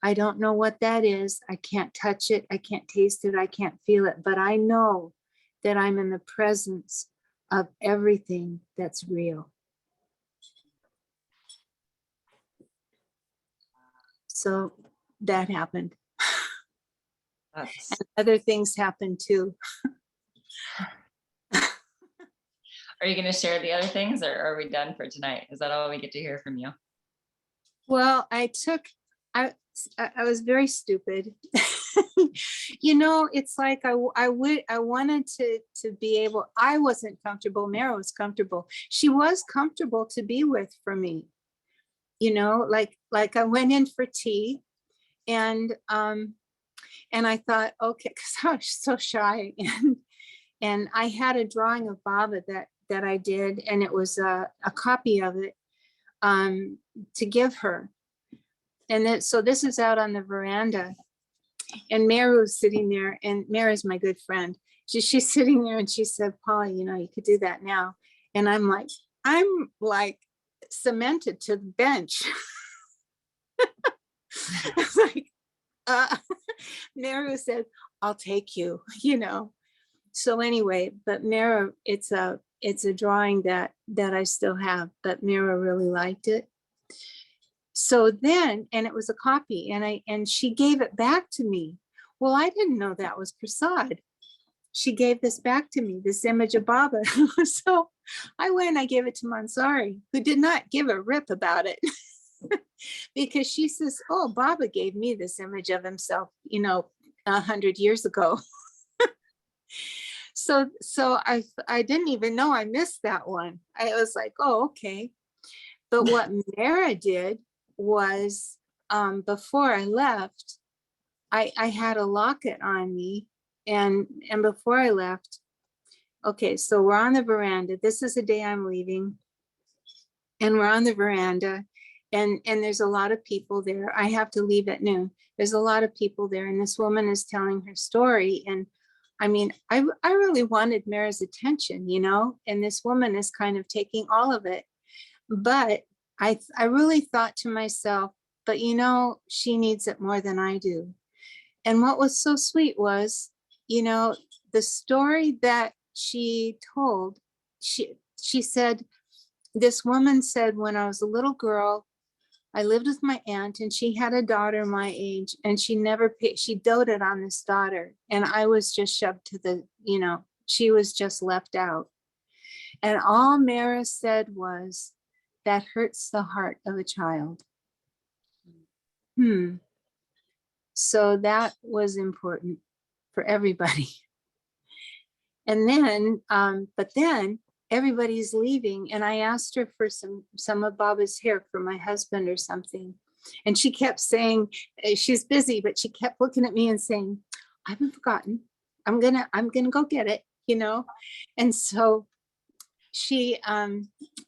I don't know what that is. I can't touch it. I can't taste it. I can't feel it. But I know that I'm in the presence of everything that's real. So that happened. And other things happened too. Are you going to share the other things, or are we done for tonight? Is that all we get to hear from you? Well, I was very stupid. You know, it's like I wanted to be able, I wasn't comfortable. Mara was comfortable. She was comfortable to be with for me. You know, like I went in for tea, and I thought, okay, because I was so shy, and I had a drawing of Baba that I did, and it was a copy of it to give her. And then, so this is out on the veranda, and Mara was sitting there, and Mara's my good friend. She's sitting there, and she said, Paula, you know, you could do that now. And I'm like cemented to the bench. I was like, Mara said, I'll take you, you know. So anyway, but Mara, it's a drawing that I still have, but Mara really liked it. So then, and it was a copy, and she gave it back to me. Well, I didn't know that was Prasad. She gave this back to me, this image of Baba. So I went and I gave it to Mansari, who did not give a rip about it. Because she says, oh, Baba gave me this image of himself, you know, 100 years ago. So I didn't even know I missed that one. I was like, oh, okay. But what Mara did was, before I left, I had a locket on me, and before I left, okay, so we're on the veranda. This is the day I'm leaving. And we're on the veranda, and there's a lot of people there. I have to leave at noon. There's a lot of people there, and this woman is telling her story. And I mean, I really wanted Mara's attention, you know, and this woman is kind of taking all of it. But I really thought to myself, but you know, she needs it more than I do. And what was so sweet was, you know, the story that she told, she said, this woman said, when I was a little girl, I lived with my aunt and she had a daughter my age, and she never paid, she doted on this daughter. And I was just shoved to the, you know, she was just left out. And all Mara said was, that hurts the heart of a child. So that was important for everybody. And then, but then everybody's leaving, and I asked her for some of Baba's hair for my husband or something. And she kept saying, she's busy, but she kept looking at me and saying, I haven't forgotten. I'm gonna go get it, you know? And so she,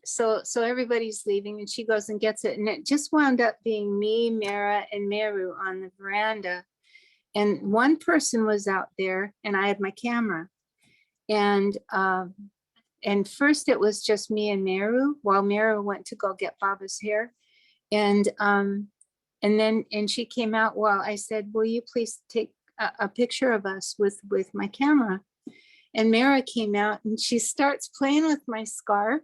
so everybody's leaving, and she goes and gets it. And it just wound up being me, Mara, and Meru on the veranda. And one person was out there, and I had my camera. And first it was just me and Meru, while Meru went to go get Baba's hair. And then she came out while I said, will you please take a picture of us with my camera? And Mara came out and she starts playing with my scarf.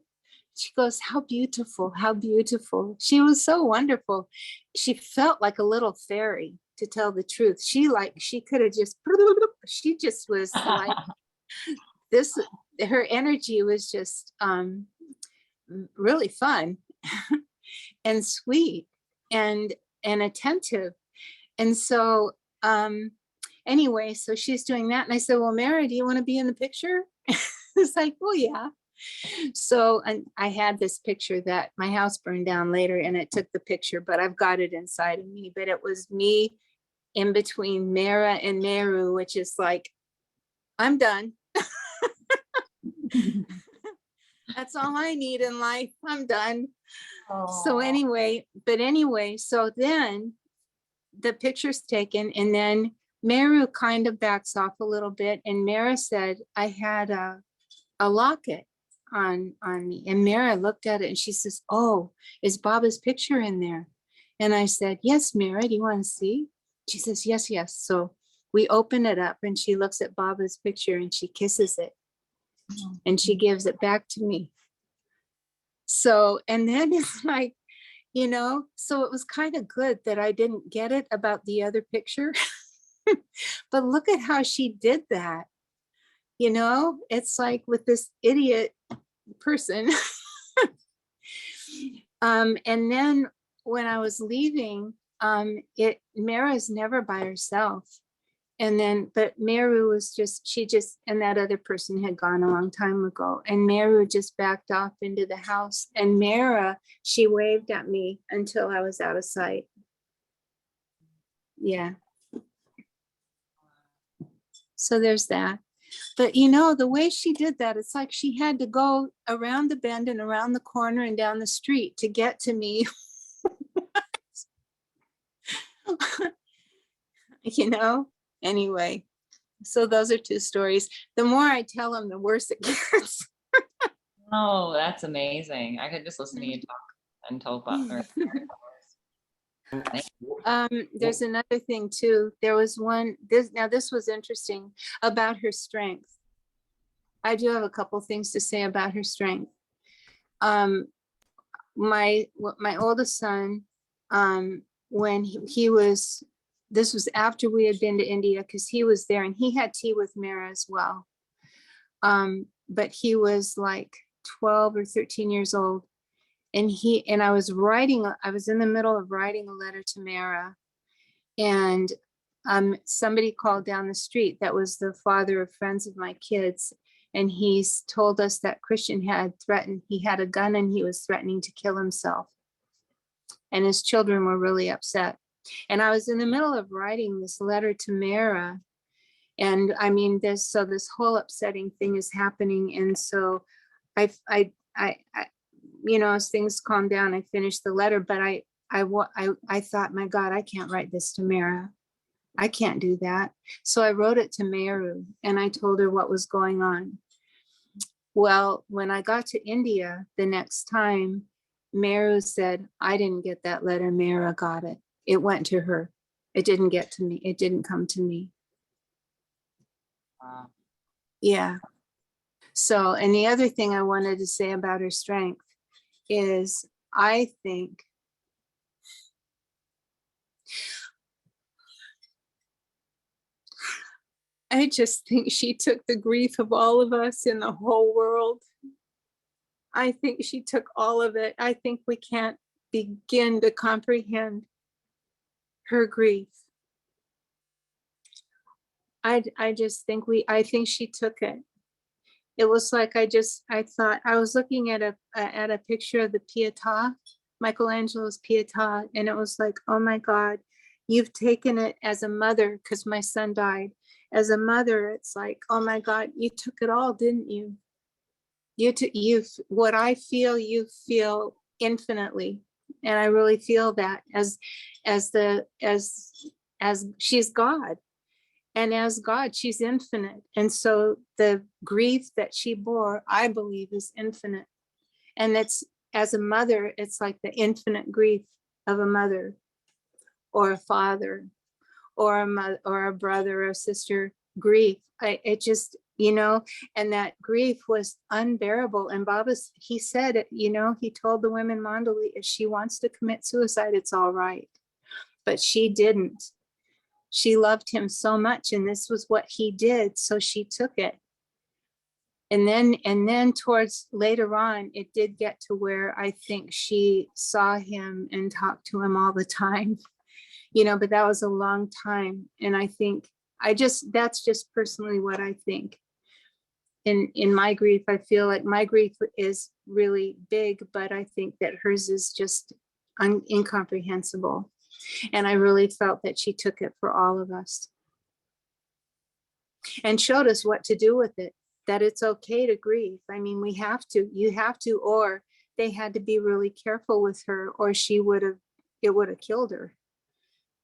She goes, how beautiful, how beautiful. She was so wonderful. She felt like a little fairy, to tell the truth. She could have just, she just was like this. Her energy was just really fun and sweet and attentive. And so anyway, so she's doing that. And I said, well, Mara, do you want to be in the picture? It's like, well, yeah. So, and I had this picture that my house burned down later, and it took the picture, but I've got it inside of me. But it was me in between Mara and Meru, which is like, I'm done. That's all I need in life. I'm done. So anyway, so then the picture's taken, and then Meru kind of backs off a little bit, and Mara said, I had a locket on me. And Mara looked at it and she says, oh, is Baba's picture in there? And I said, yes, Mara, do you want to see? She says, yes, yes. So we open it up, and she looks at Baba's picture and she kisses it. And she gives it back to me. So, and then it's like, you know, so it was kind of good that I didn't get it about the other picture. But look at how she did that. You know, it's like with this idiot person. And then when I was leaving, Mara's never by herself. And then, but Meru was and that other person had gone a long time ago, and Meru just backed off into the house, and Mara, she waved at me until I was out of sight. Yeah. So there's that. But you know, the way she did that, it's like she had to go around the bend and around the corner and down the street to get to me. You know? Anyway, so those are two stories. The more I tell them, the worse it gets. Oh, that's amazing. I could just listen to you talk and tell about There's another thing too. There was one, this was interesting about her strength. I do have a couple things to say about her strength. My oldest son, when he was, this was after we had been to India, because he was there and he had tea with Mara as well. But he was like 12 or 13 years old. And I was in the middle of writing a letter to Mara. And somebody called down the street that was the father of friends of my kids. And he's told us that Christian he had a gun and he was threatening to kill himself. And his children were really upset. And I was in the middle of writing this letter to Mara. And I mean, this whole upsetting thing is happening. And so I, as things calmed down, I finished the letter, but I thought, my God, I can't write this to Mara. I can't do that. So I wrote it to Meru and I told her what was going on. Well, when I got to India the next time, Meru said, I didn't get that letter. Mara got it. It went to her. It didn't get to me. It didn't come to me. Wow. Yeah. So, and the other thing I wanted to say about her strength is I just think she took the grief of all of us in the whole world. I think she took all of it. I think we can't begin to comprehend her grief. I think she took it. It was like I thought I was looking at a picture of the Pietà, Michelangelo's Pietà, and it was like, oh my God, you've taken it as a mother, because my son died. As a mother, it's like, oh my God, you took it all, didn't you? What I feel, you feel infinitely. And I really feel that as she's God. And as God, she's infinite. And so the grief that she bore, I believe, is infinite. And it's, as a mother, it's like the infinite grief of a mother or a father or a mother or a brother or sister grief. It just, and that grief was unbearable. And he said, he told the women Mandali, if she wants to commit suicide, it's all right. But she didn't. She loved him so much, and this was what he did, so she took it. And then towards later on, it did get to where I think she saw him and talked to him all the time, but that was a long time. And I think that's just personally what I think. In my grief, I feel like my grief is really big, but I think that hers is just incomprehensible. And I really felt that she took it for all of us and showed us what to do with it, that it's okay to grieve. I mean, you have to, or they had to be really careful with her, or it would have killed her.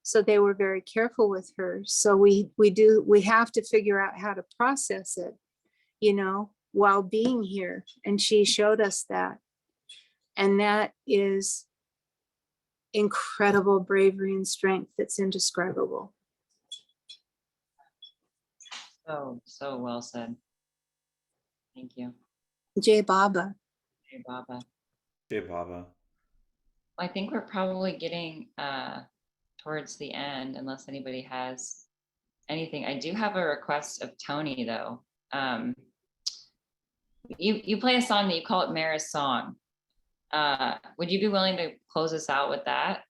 So they were very careful with her. So we have to figure out how to process it, while being here. And she showed us that. And that is incredible bravery and strength that's indescribable. So well said. Thank you. Jai Baba. Jai Baba. Jai Baba. I think we're probably getting towards the end, unless anybody has anything. I do have a request of Tony, though. You play a song that you call it Mara's Song. Would you be willing to close us out with that?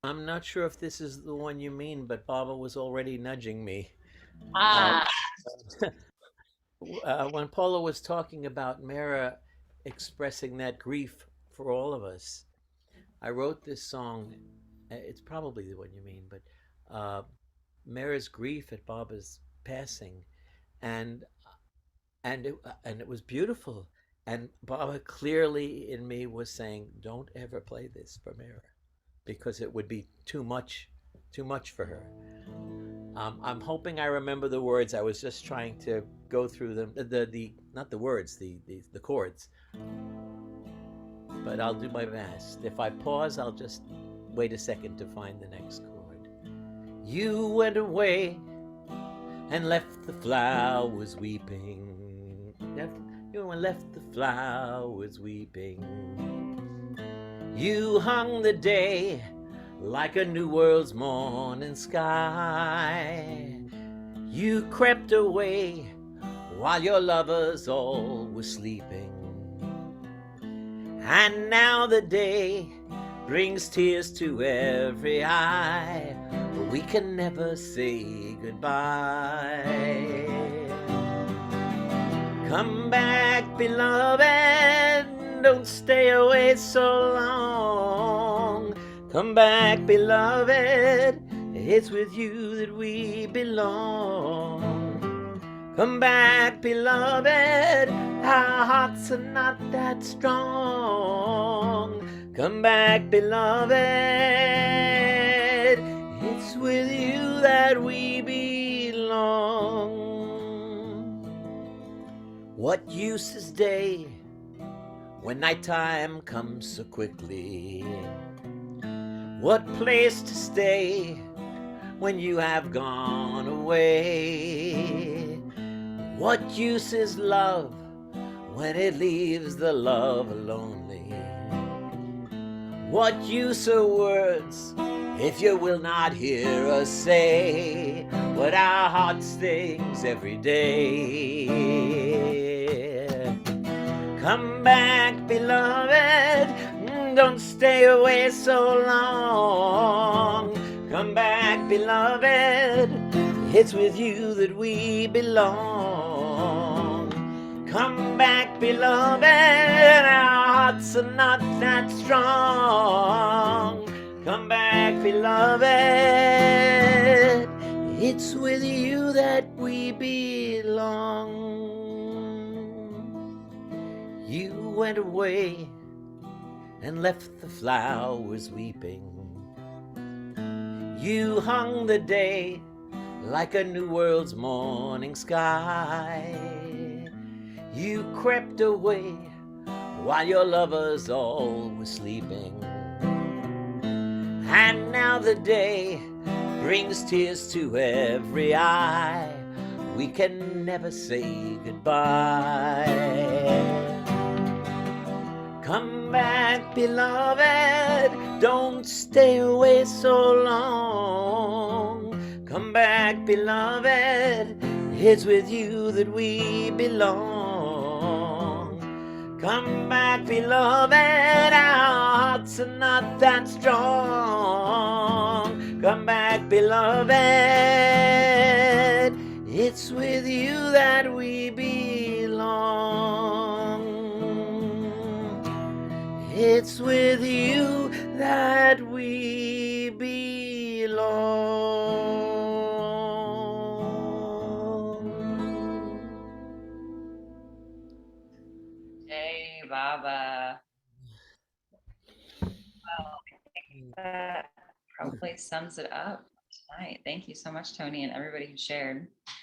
I'm not sure if this is the one you mean, but Baba was already nudging me. When Paula was talking about Mara expressing that grief for all of us, I wrote this song. It's probably the one you mean, but Mara's grief at Baba's passing, and it was beautiful. And Baba clearly in me was saying, don't ever play this for Mara, because it would be too much for her. I'm hoping I remember the words. I was just trying to go through them, not the words, the chords. But I'll do my best. If I pause, I'll just wait a second to find the next chord. You went away and left the flowers weeping. You left the flowers weeping. You hung the day like a new world's morning sky. You crept away while your lovers all were sleeping. And now the day brings tears to every eye, but we can never say goodbye. Come back, beloved, don't stay away so long. Come back, beloved, it's with you that we belong. Come back, beloved, our hearts are not that strong. Come back, beloved, it's with you that we belong. What use is day when nighttime comes so quickly? What place to stay when you have gone away? What use is love when it leaves the lover lonely? What use are words if you will not hear us say what our heart sings every day? Come back, beloved, don't stay away so long. Come back, beloved, it's with you that we belong. Come back, beloved, our hearts are not that strong. Come back, beloved, it's with you that we belong. You went away and left the flowers weeping. You hung the day like a new world's morning sky. You crept away while your lovers all were sleeping. And now the day brings tears to every eye. We can never say goodbye. Come back, beloved, don't stay away so long. Come back, beloved, it's with you that we belong. Come back, beloved, our hearts are not that strong. Come back, beloved, it's with you that we belong. It's with you that we belong. Jai Baba. Well, I think that probably sums it up tonight. Thank you so much, Tony, and everybody who shared.